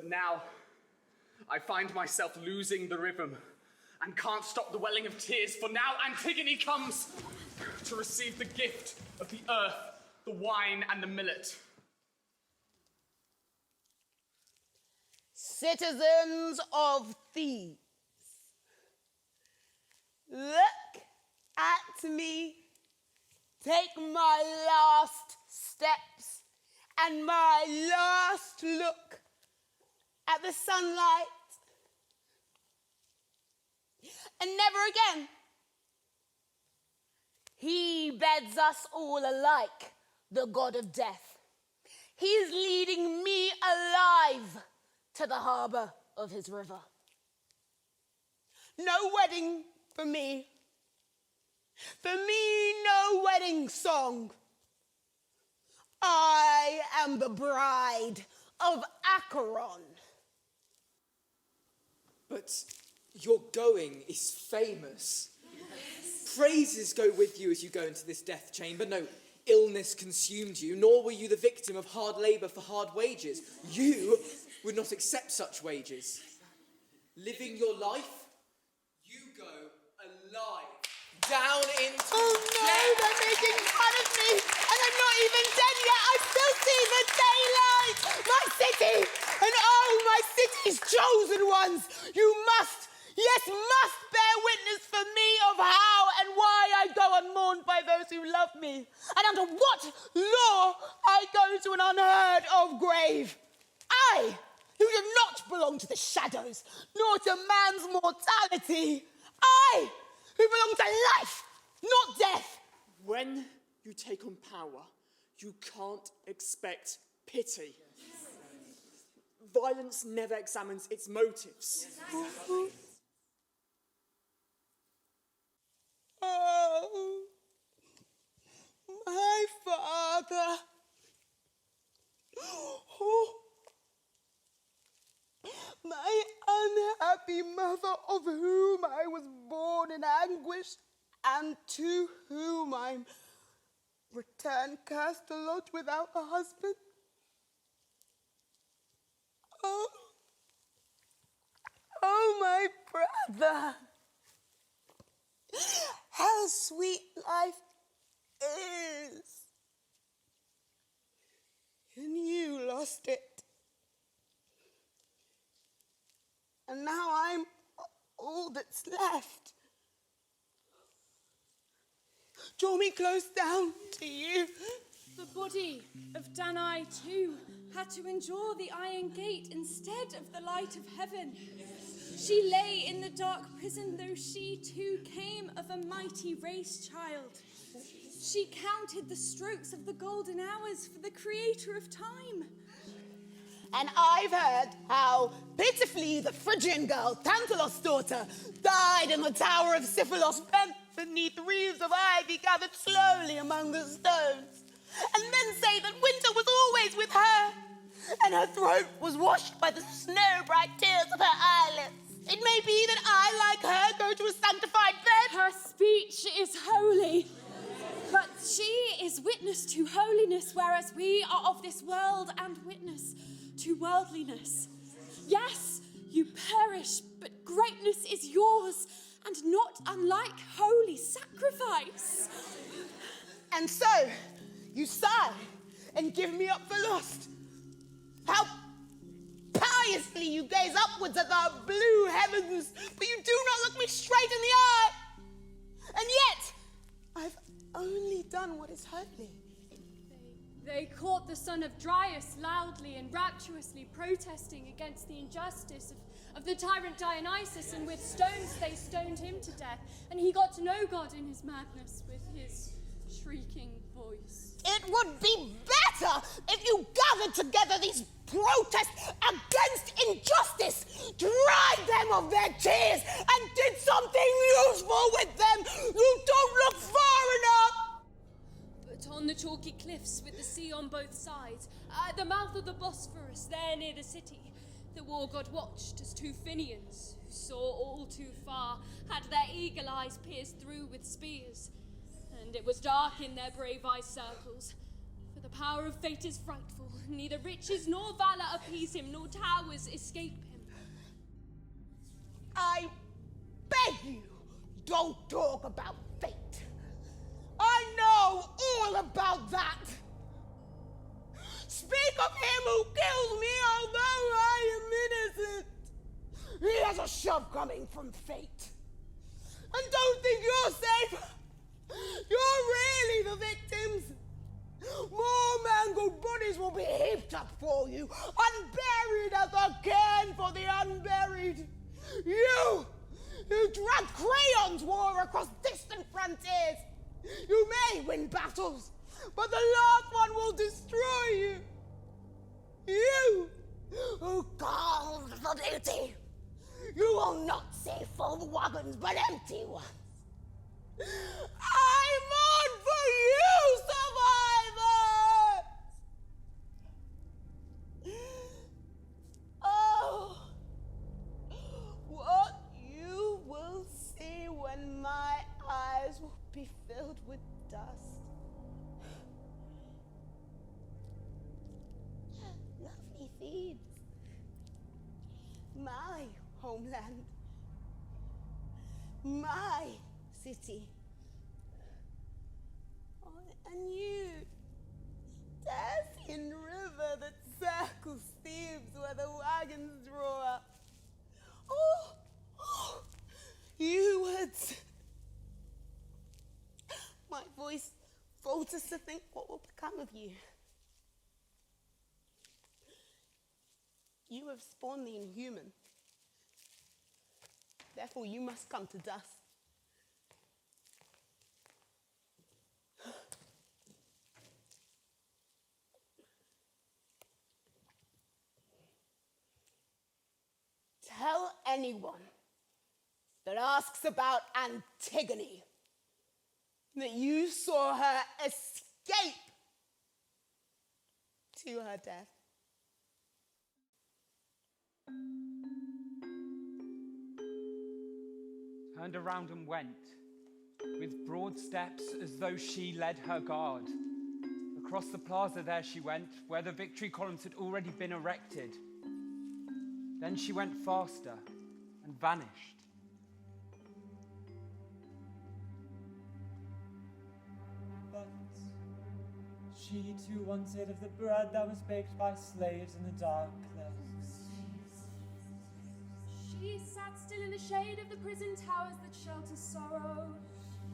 But now, I find myself losing the rhythm and can't stop the welling of tears, for now Antigone comes to receive the gift of the earth, the wine, and the millet. Citizens of Thebes, look at me, take my last steps and my last look at the sunlight, and never again. He beds us all alike, the god of death. He is leading me alive to the harbour of his river. No wedding for me. For me, no wedding song. I am the bride of Acheron. But your going is famous. Praises go with you as you go into this death chamber. No illness consumed you, nor were you the victim of hard labour for hard wages. You would not accept such wages. Living your life, you go alive. Down into death. They're making fun of me, and I'm not even dead yet. I still see the daylight. My city, and oh, my city's chosen ones. You must, yes, must bear witness for me of how and why I go unmourned by those who love me, and under what law I go to an unheard of grave. I, who do not belong to the shadows, nor to man's mortality. I, who belong to life, not death. When you take on power, you can't expect pity. Violence never examines its motives. Oh, my father. Oh, my unhappy mother, of whom I was born in anguish, and to whom I'm returned cast to lodge without a husband. Oh, my brother, how sweet life is. And you lost it. And now I'm all that's left. Draw me close down to you. The body of Danae too had to endure the iron gate instead of the light of heaven. She lay in the dark prison, though she too came of a mighty race child. She counted the strokes of the golden hours for the creator of time. And I've heard how pitifully the Phrygian girl, Tantalos' daughter, died in the tower of Siphilos, bent beneath wreaths of ivy gathered slowly among the stones. And men say that winter was always with her, and her throat was washed by the snow-bright tears of her eyelids. It may be that I, like her, go to a sanctified bed. Her speech is holy, but she is witness to holiness, whereas we are of this world and witness to worldliness. Yes, you perish, but greatness is yours, and not unlike holy sacrifice. And so, you sigh and give me up for lost. How piously you gaze upwards at the blue heavens, but you do not look me straight in the eye. And yet, I've only done what is holy. They caught the son of Dryas loudly and rapturously protesting against the injustice of the tyrant Dionysus, and with stones they stoned him to death, and he got to know God in his madness with his shrieking voice. It would be better if you gathered together these protests against injustice, dried them of their tears, and did something useful with them. You don't look far enough. But on the chalky cliffs with the sea on both sides, at the mouth of the Bosphorus, there near the city, the war god watched as two Fenians, who saw all too far, had their eagle eyes pierced through with spears. And it was dark in their brave eye circles, For the power of fate is frightful. Neither riches nor valor appease him, nor towers escape him. I beg you, don't talk about fate. I know all about that. Speak of him who kills me, although I am innocent. He has a shove coming from fate. And don't think you're safe. You're really the victims. More mangled bodies will be heaped up for you, unburied as a cairn for the unburied. You, who dragged Kreon's war across distant frontiers. You may win battles, but the last one will destroy you. You, who called for duty. You will not see full wagons, but empty ones. I mourn for you, survivors! Oh, what you will see when my eyes will be filled with dust. Lovely Thebes. My homeland. My city. Oh, and you, dancing river that circles Thebes where the wagons draw up. Oh, you woods. My voice falters to think what will become of you. You have spawned the inhuman. Therefore, you must come to dust. Tell anyone that asks about Antigone that you saw her escape to her death. Turned around and went, with broad steps as though she led her guard. Across the plaza there she went, where the victory columns had already been erected. Then she went faster and vanished. But she too wanted of the bread that was baked by slaves in the dark clefts. She sat still in the shade of the prison towers that shelter sorrow.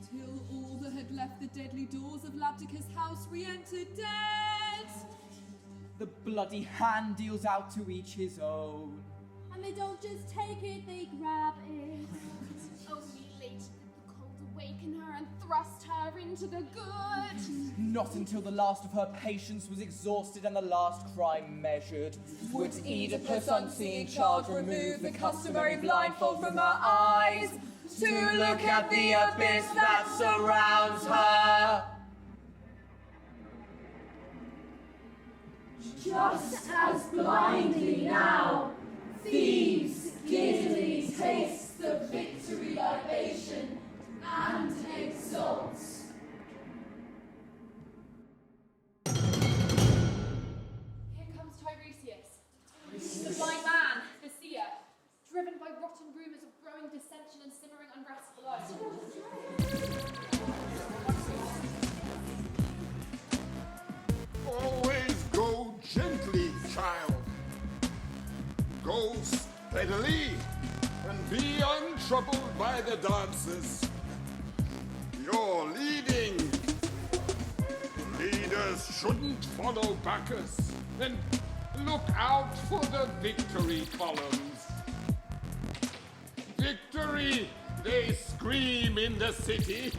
Till all that had left the deadly doors of Labdicus' house re-entered dead. The bloody hand deals out to each his own. And they don't just take it, they grab it. Only later did the cold awaken her and thrust her into the good. Not until the last of her patience was exhausted and the last crime measured would Oedipus, unseeing child, remove the customary blindfold from her eyes to look at the abyss that surrounds her. Just as blindly now, Thebes giddily tastes the victory libation and exults. Here comes Tiresias, the blind man, the seer, driven by rotten rumours of growing dissension and simmering unrest below. Always go gently, child. Go steadily and be untroubled by the dancers. You're leading. Leaders shouldn't follow Bacchus. And look out for the victory columns. Victory, they scream in the city.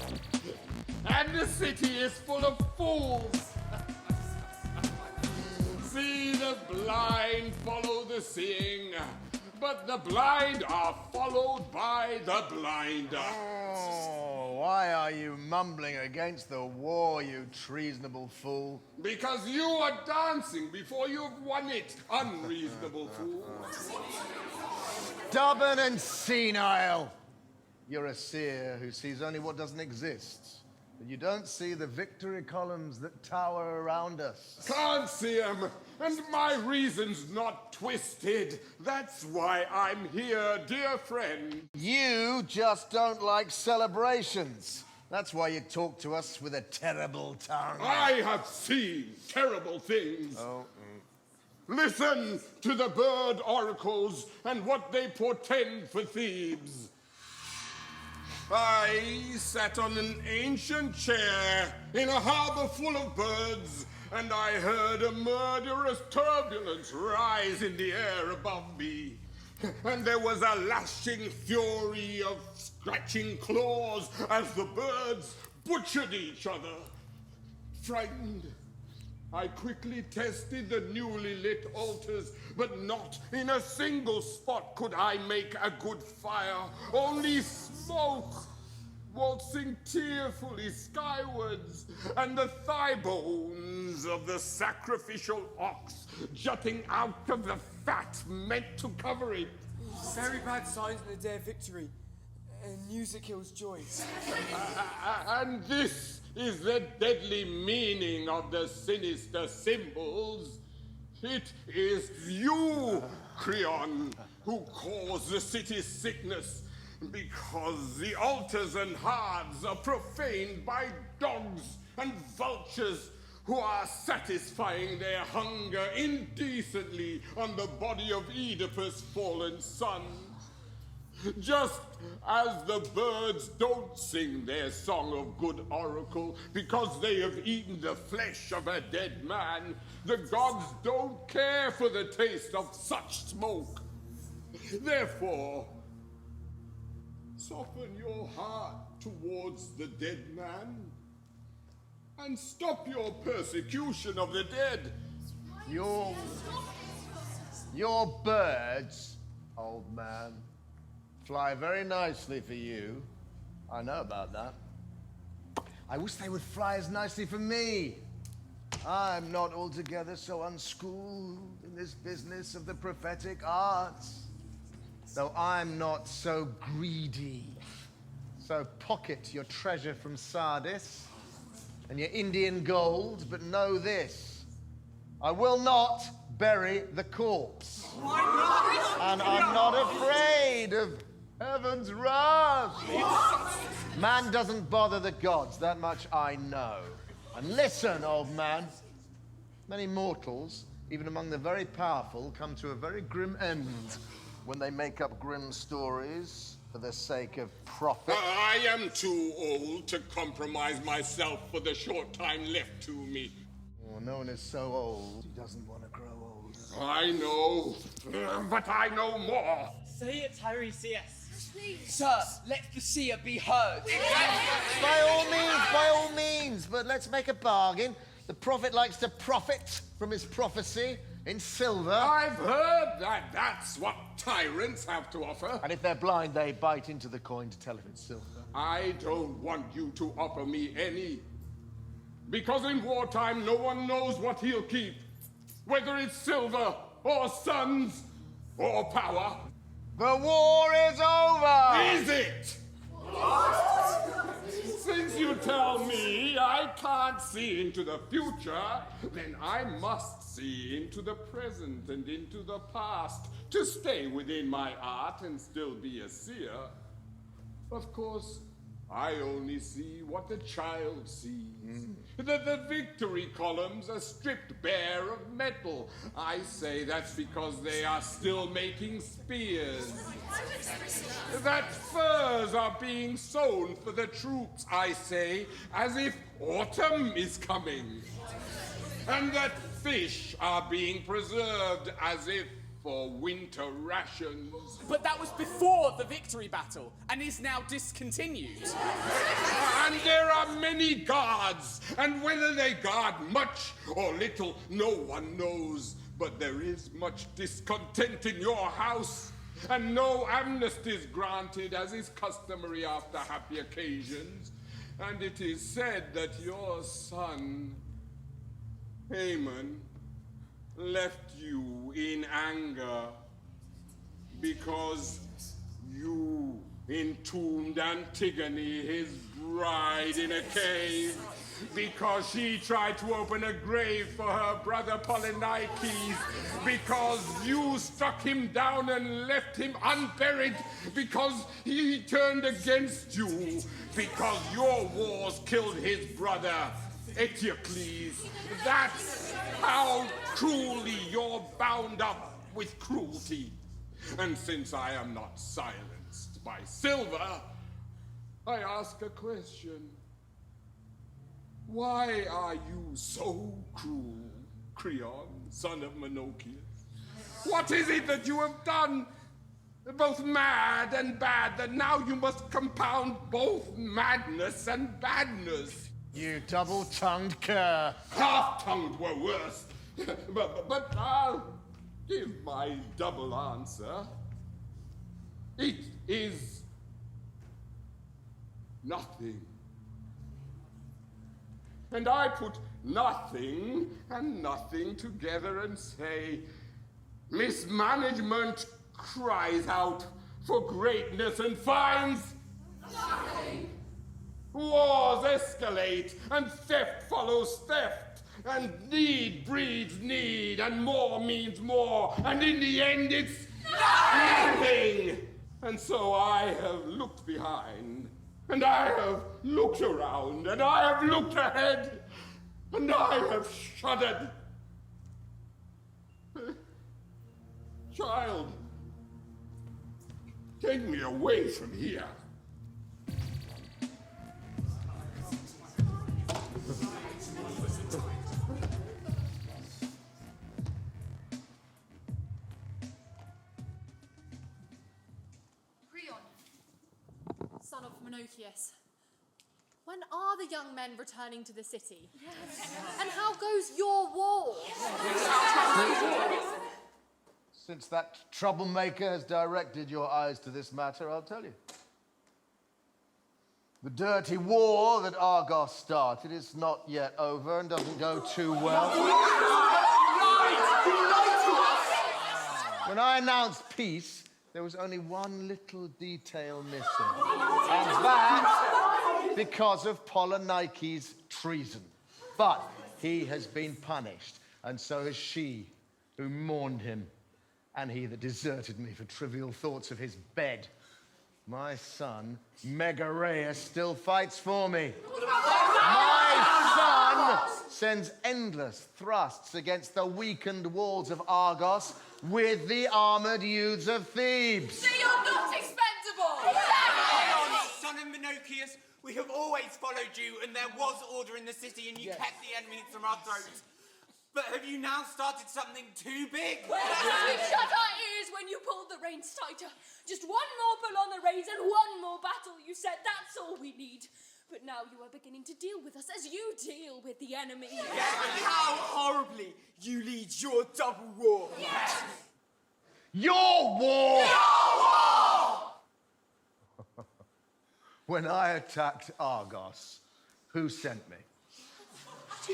And the city is full of fools. See the blind follow the seeing, but the blind are followed by the blinder. Oh, why are you mumbling against the war, you treasonable fool? Because you are dancing before you've won it, unreasonable fool. Stubborn and senile. You're a seer who sees only what doesn't exist. but you don't see the victory columns that tower around us. Can't see 'em, and my reason's not twisted. That's why I'm here, dear friend. You just don't like celebrations. That's why you talk to us with a terrible tongue. I have seen terrible things. Oh. Listen to the bird oracles and what they portend for Thebes. I sat on an ancient chair in a harbor full of birds, and I heard a murderous turbulence rise in the air above me. And there was a lashing fury of scratching claws as the birds butchered each other. Frightened, I quickly tested the newly lit altars, but not in a single spot could I make a good fire. Only smoke waltzing tearfully skywards, and the thigh bones of the sacrificial ox jutting out of the fat meant to cover it. Very bad signs in the day of victory. And news that kills joy. And this is the deadly meaning of the sinister symbols. It is you, Kreon, who cause the city's sickness, because the altars and hearths are profaned by dogs and vultures who are satisfying their hunger indecently on the body of Oedipus' fallen son. Just as the birds don't sing their song of good oracle because they have eaten the flesh of a dead man, the gods don't care for the taste of such smoke. Therefore, soften your heart towards the dead man and stop your persecution of the dead. Your birds, old man, fly very nicely for you. I know about that. I wish they would fly as nicely for me. I'm not altogether so unschooled in this business of the prophetic arts, though I'm not so greedy. So pocket your treasure from Sardis and your Indian gold, but know this: I will not bury the corpse. Why not? And I'm not afraid of heaven's wrath. Man doesn't bother the gods, that much I know. And listen, old man, many mortals, even among the very powerful, come to a very grim end when they make up grim stories for the sake of profit. I am too old to compromise myself for the short time left to me. Oh, no one is so old, he doesn't want to grow old. I know, but I know more. Say it, Tiresias. Sir, let the seer be heard. By all means, but let's make a bargain. The prophet likes to profit from his prophecy in silver. I've heard that that's what tyrants have to offer. And if they're blind, they bite into the coin to tell if it's silver. I don't want you to offer me any. Because in wartime, no one knows what he'll keep. Whether it's silver, or sons, or power. The war is over! Is it? Since you tell me I can't see into the future, then I must see into the present and into the past to stay within my art and still be a seer. Of course, I only see what the child sees. The victory columns are stripped bare of metal. I say that's because they are still making spears. That furs are being sewn for the troops, I say, as if autumn is coming. And that fish are being preserved as if for winter rations. But that was before the victory battle, and is now discontinued. And there are many guards, and whether they guard much or little, no one knows. But there is much discontent in your house, and no amnesties granted, as is customary after happy occasions. And it is said that your son, Hamon, left you in anger because you entombed Antigone, his bride, in a cave because she tried to open a grave for her brother Polynices, because you struck him down and left him unburied, because he turned against you, because your wars killed his brother Eteocles. That's how cruelly you're bound up with cruelty. And since I am not silenced by silver, I ask a question. Why are you so cruel, Kreon, son of Menochius? What is it that you have done, both mad and bad, that now you must compound both madness and badness? You double-tongued cur. Half-tongued were worse. But I'll give my double answer. It is nothing. And I put nothing and nothing together and say, mismanagement cries out for greatness and finds nothing. Wars escalate, and theft follows theft, and need breeds need, and more means more, and in the end it's nothing. And so I have looked behind, and I have looked around, and I have looked ahead, and I have shuddered. Child, take me away from here. Kreon, son of Menochius, when are the young men returning to the city? And how goes your war? Since that troublemaker has directed your eyes to this matter, I'll tell you. The dirty war that Argos started is not yet over and doesn't go too well. When I announced peace, there was only one little detail missing. And that because of Polynices' treason. But he has been punished, and so has she who mourned him, and he that deserted me for trivial thoughts of his bed. My son, Megareus, still fights for me. My son sends endless thrusts against the weakened walls of Argos with the armored youths of Thebes. So you're not expendable! Son of Menochius, we have always followed you, and there was order in the city, and you kept the enemies from our throats. But have you now started something too big? We shut our ears when you pulled the reins tighter. Just one more pull on the reins and one more battle, you said. That's all we need. But now you are beginning to deal with us as you deal with the enemy. Yes, and how horribly you lead your double war. Yes. Your war! Your war! When I attacked Argos, who sent me?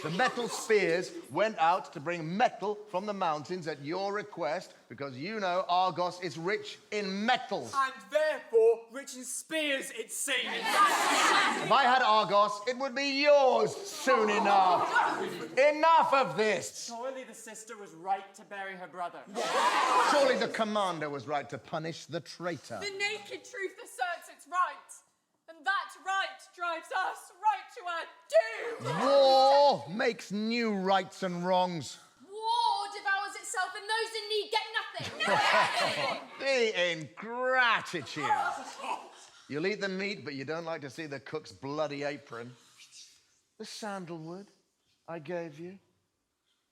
The metal spears went out to bring metal from the mountains at your request, because you know Argos is rich in metals. And therefore, rich in spears, it seems. If I had Argos, it would be yours soon enough. Enough of this. Surely the sister was right to bury her brother. Surely the commander was right to punish the traitor. The naked truth asserts it's right. And that right drives us right to our doom. War makes new rights and wrongs. War devours itself and those in need get nothing. The ingratitude. You'll eat the meat, but you don't like to see the cook's bloody apron. The sandalwood I gave you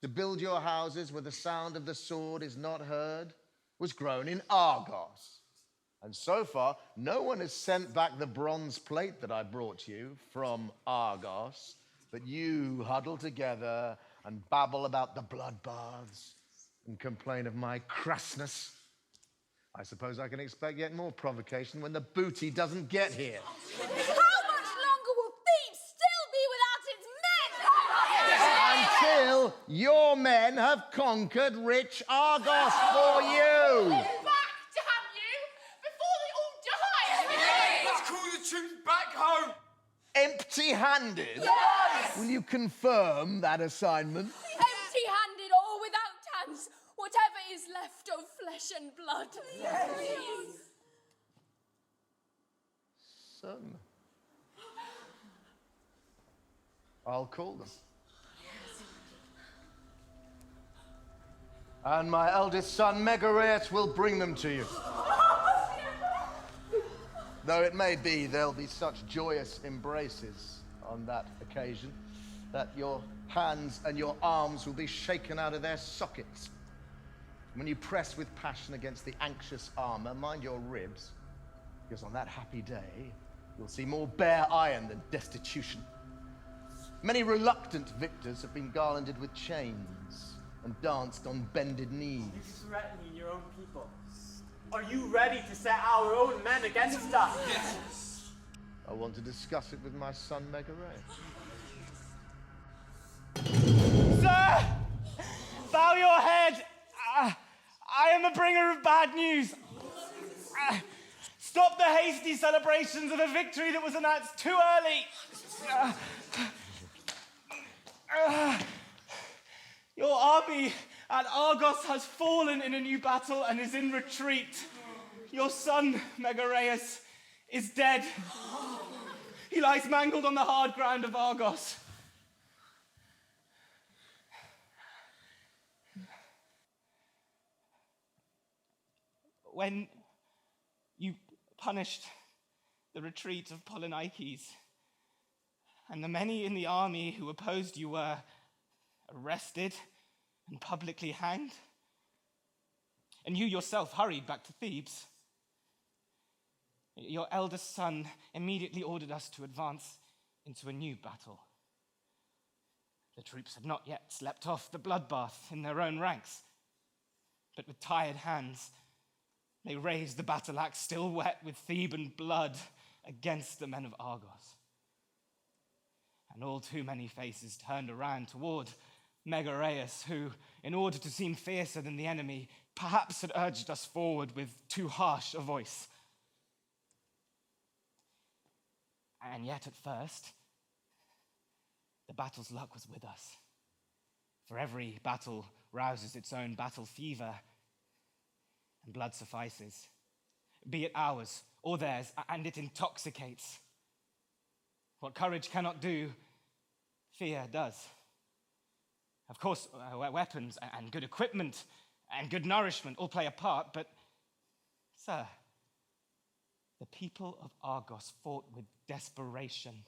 to build your houses where the sound of the sword is not heard was grown in Argos. And so far, no one has sent back the bronze plate that I brought you from Argos, but you huddle together and babble about the bloodbaths and complain of my crassness. I suppose I can expect yet more provocation when the booty doesn't get here. How much longer will Thebes still be without its men? Until your men have conquered rich Argos for you. retreat back home. Empty-handed? Yes! Will you confirm that assignment? Empty-handed or without hands, whatever is left of flesh and blood. Yes. Son. I'll call them. And my eldest son, Megareus, will bring them to you. Though it may be there'll be such joyous embraces on that occasion that your hands and your arms will be shaken out of their sockets. When you press with passion against the anxious armor, mind your ribs, because on that happy day, you'll see more bare iron than destitution. Many reluctant victors have been garlanded with chains and danced on bended knees. You're threatening your own people. Are you ready to set our own men against us? Yes. I want to discuss it with my son, Megareus. Sir! Bow your head! I am a bringer of bad news. Stop the hasty celebrations of a victory that was announced too early. Your army at Argos has fallen in a new battle and is in retreat. Your son, Megareus, is dead. He lies mangled on the hard ground of Argos. When you punished the retreat of Polynices, and the many in the army who opposed you were arrested and publicly hanged, and you yourself hurried back to Thebes, your eldest son immediately ordered us to advance into a new battle. The troops had not yet slept off the bloodbath in their own ranks, but with tired hands, they raised the battle axe, still wet with Theban blood, against the men of Argos. And all too many faces turned around toward Megareus, who, in order to seem fiercer than the enemy, perhaps had urged us forward with too harsh a voice. And yet at first, the battle's luck was with us. For every battle rouses its own battle fever, and blood suffices, be it ours or theirs, and it intoxicates. What courage cannot do, fear does. Of course, weapons and good equipment and good nourishment all play a part, but, sir, the people of Argos fought with desperation.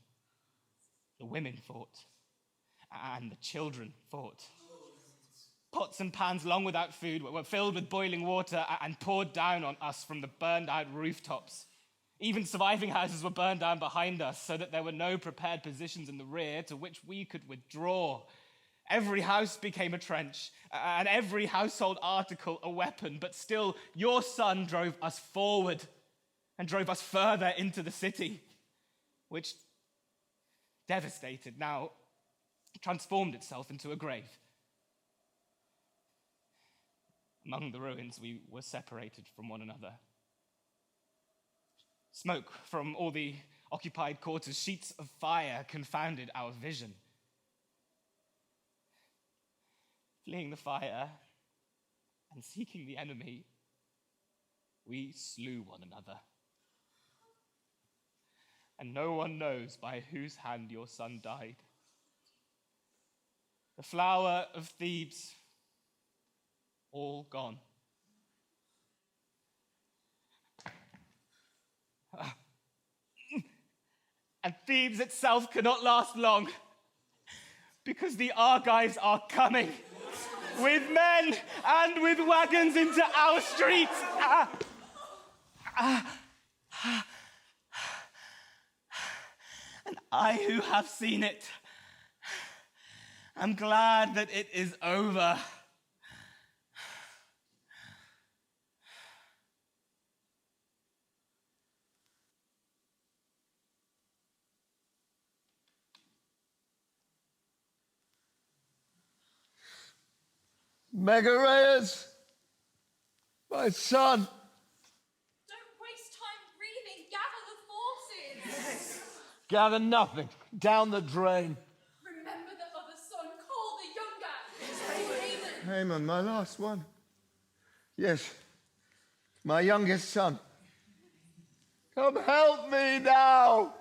The women fought, and the children fought. Pots and pans long without food were filled with boiling water and poured down on us from the burned-out rooftops. Even surviving houses were burned down behind us so that there were no prepared positions in the rear to which we could withdraw. Every house became a trench, and every household article a weapon, but still your son drove us forward and drove us further into the city, which, devastated, now transformed itself into a grave. Among the ruins, we were separated from one another. Smoke from all the occupied quarters, sheets of fire confounded our vision. Fleeing the fire and seeking the enemy, we slew one another. And no one knows by whose hand your son died. The flower of Thebes, all gone. And Thebes itself cannot last long, because the Argives are coming with men and with wagons into our streets. And I, who have seen it, am glad that it is over. Megareus, my son. Don't waste time grieving. Gather the forces. gather nothing. Down the drain. Remember the other son, call the younger. Hamon, my last one. Yes, my youngest son. Come help me now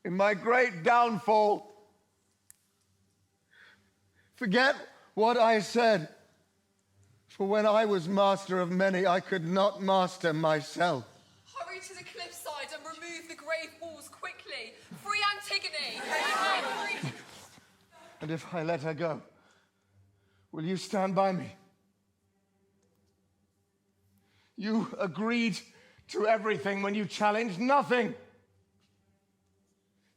in my great downfall. Forget what I said, for when I was master of many, I could not master myself. Hurry to the cliffside and remove the grave walls quickly. Free Antigone! And if I let her go, will you stand by me? You agreed to everything when you challenged nothing.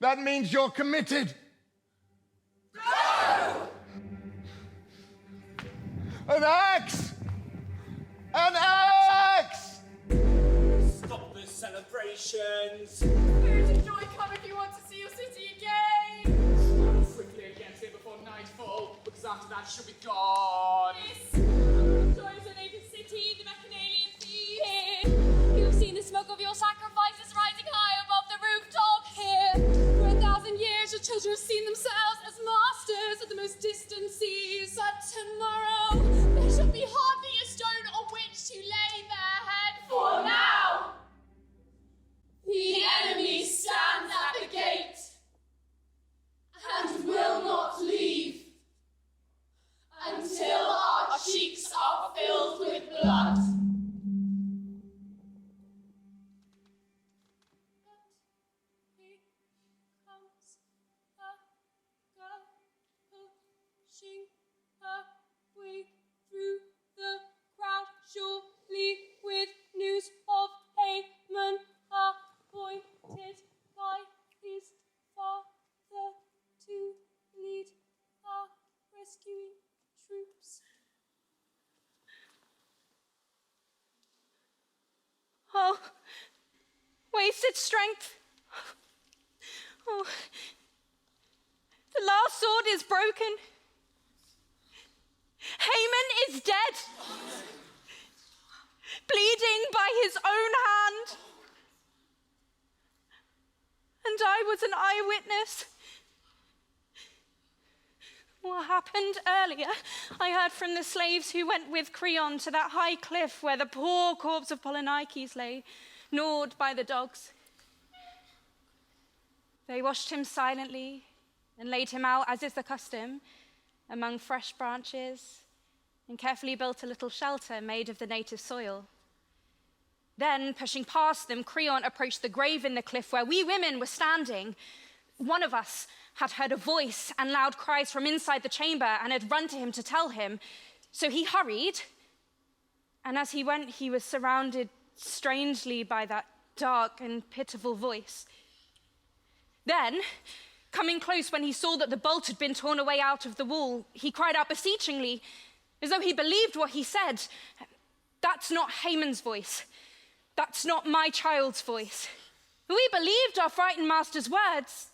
That means you're committed. No! An axe! An axe! Stop the celebrations. Spirit of joy, come if you want to see your city again. Quickly against it before nightfall, because after that she'll be gone. This joy is your native city, the Bacchanalian thieves. Here, you have seen the smoke of your sacrifices rising high above the rooftop. Here, for 1,000 years, your children have seen themselves as masters of the most distant seas. But tomorrow, there shall be hardly a stone on which to lay their head. For now, the enemy stands at the gate and will not leave until our cheeks are filled with blood. Pushing her way through the crowd, surely with news of Hamon, appointed by his father to lead our rescuing troops. Oh, wasted strength. Oh, the last sword is broken. Hamon is dead, bleeding by his own hand. And I was an eyewitness. What happened earlier, I heard from the slaves who went with Kreon to that high cliff where the poor corpse of Polynikes lay, gnawed by the dogs. They washed him silently and laid him out, as is the custom, among fresh branches, and carefully built a little shelter made of the native soil. Then, pushing past them, Kreon approached the grave in the cliff where we women were standing. One of us had heard a voice and loud cries from inside the chamber and had run to him to tell him. So he hurried, and as he went, he was surrounded strangely by that dark and pitiful voice. Then, coming close when he saw that the bolt had been torn away out of the wall, he cried out beseechingly, as though he believed what he said. That's not Hamon's voice. That's not my child's voice. We believed our frightened master's words.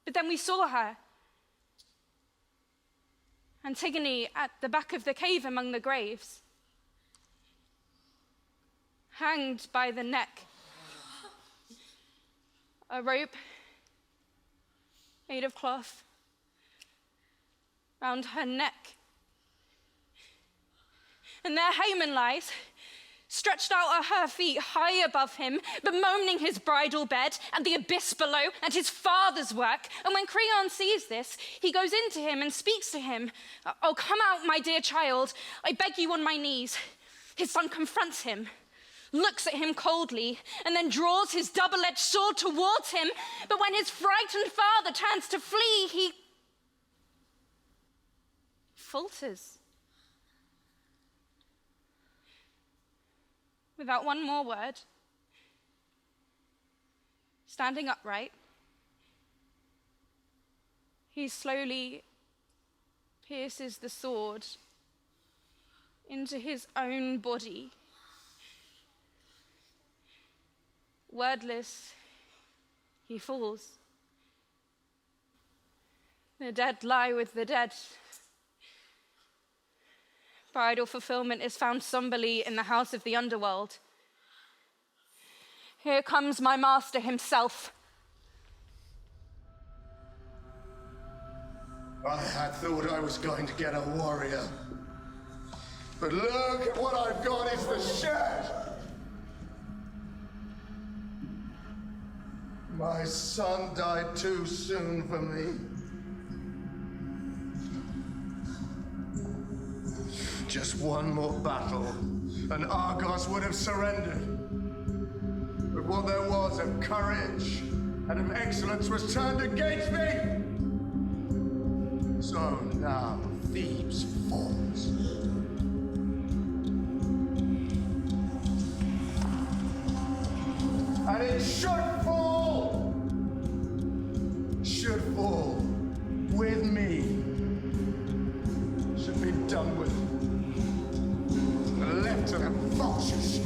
But then we saw her, Antigone, at the back of the cave among the graves, hanged by the neck. A rope made of cloth round her neck. And there Hamon lies, stretched out at her feet, high above him, bemoaning his bridal bed and the abyss below and his father's work. And when Kreon sees this, he goes into him and speaks to him. Oh, come out, my dear child. I beg you on my knees. His son confronts him, looks at him coldly, and then draws his double-edged sword towards him. But when his frightened father turns to flee, he falters. Without one more word, standing upright, he slowly pierces the sword into his own body. Wordless, he falls. The dead lie with the dead. Bridal fulfillment is found somberly in the house of the underworld. Here comes my master himself, I had thought I was going to get a warrior. But look at what I've got, it's the shed! My son died too soon for me. Just one more battle, and Argos would have surrendered. But what there was of courage and of excellence was turned against me. So now Thebes falls. And it should fall! Should fall with me. Should be done with. And left to the vultures.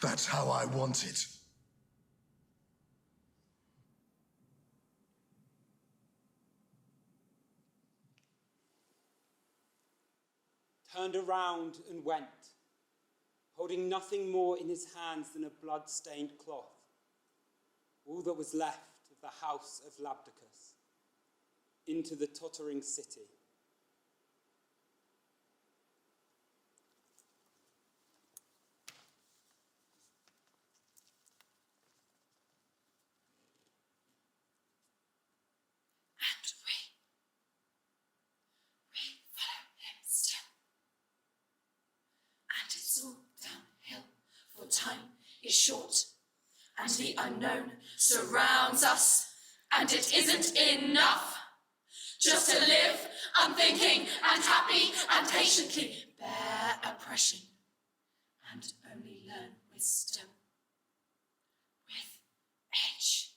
That's how I want it. Turned around and went, holding nothing more in his hands than a blood-stained cloth, all that was left of the house of Labdacus, into the tottering city. Time is short, and the unknown surrounds us, and it isn't enough just to live unthinking and happy and patiently bear oppression and only learn wisdom with age.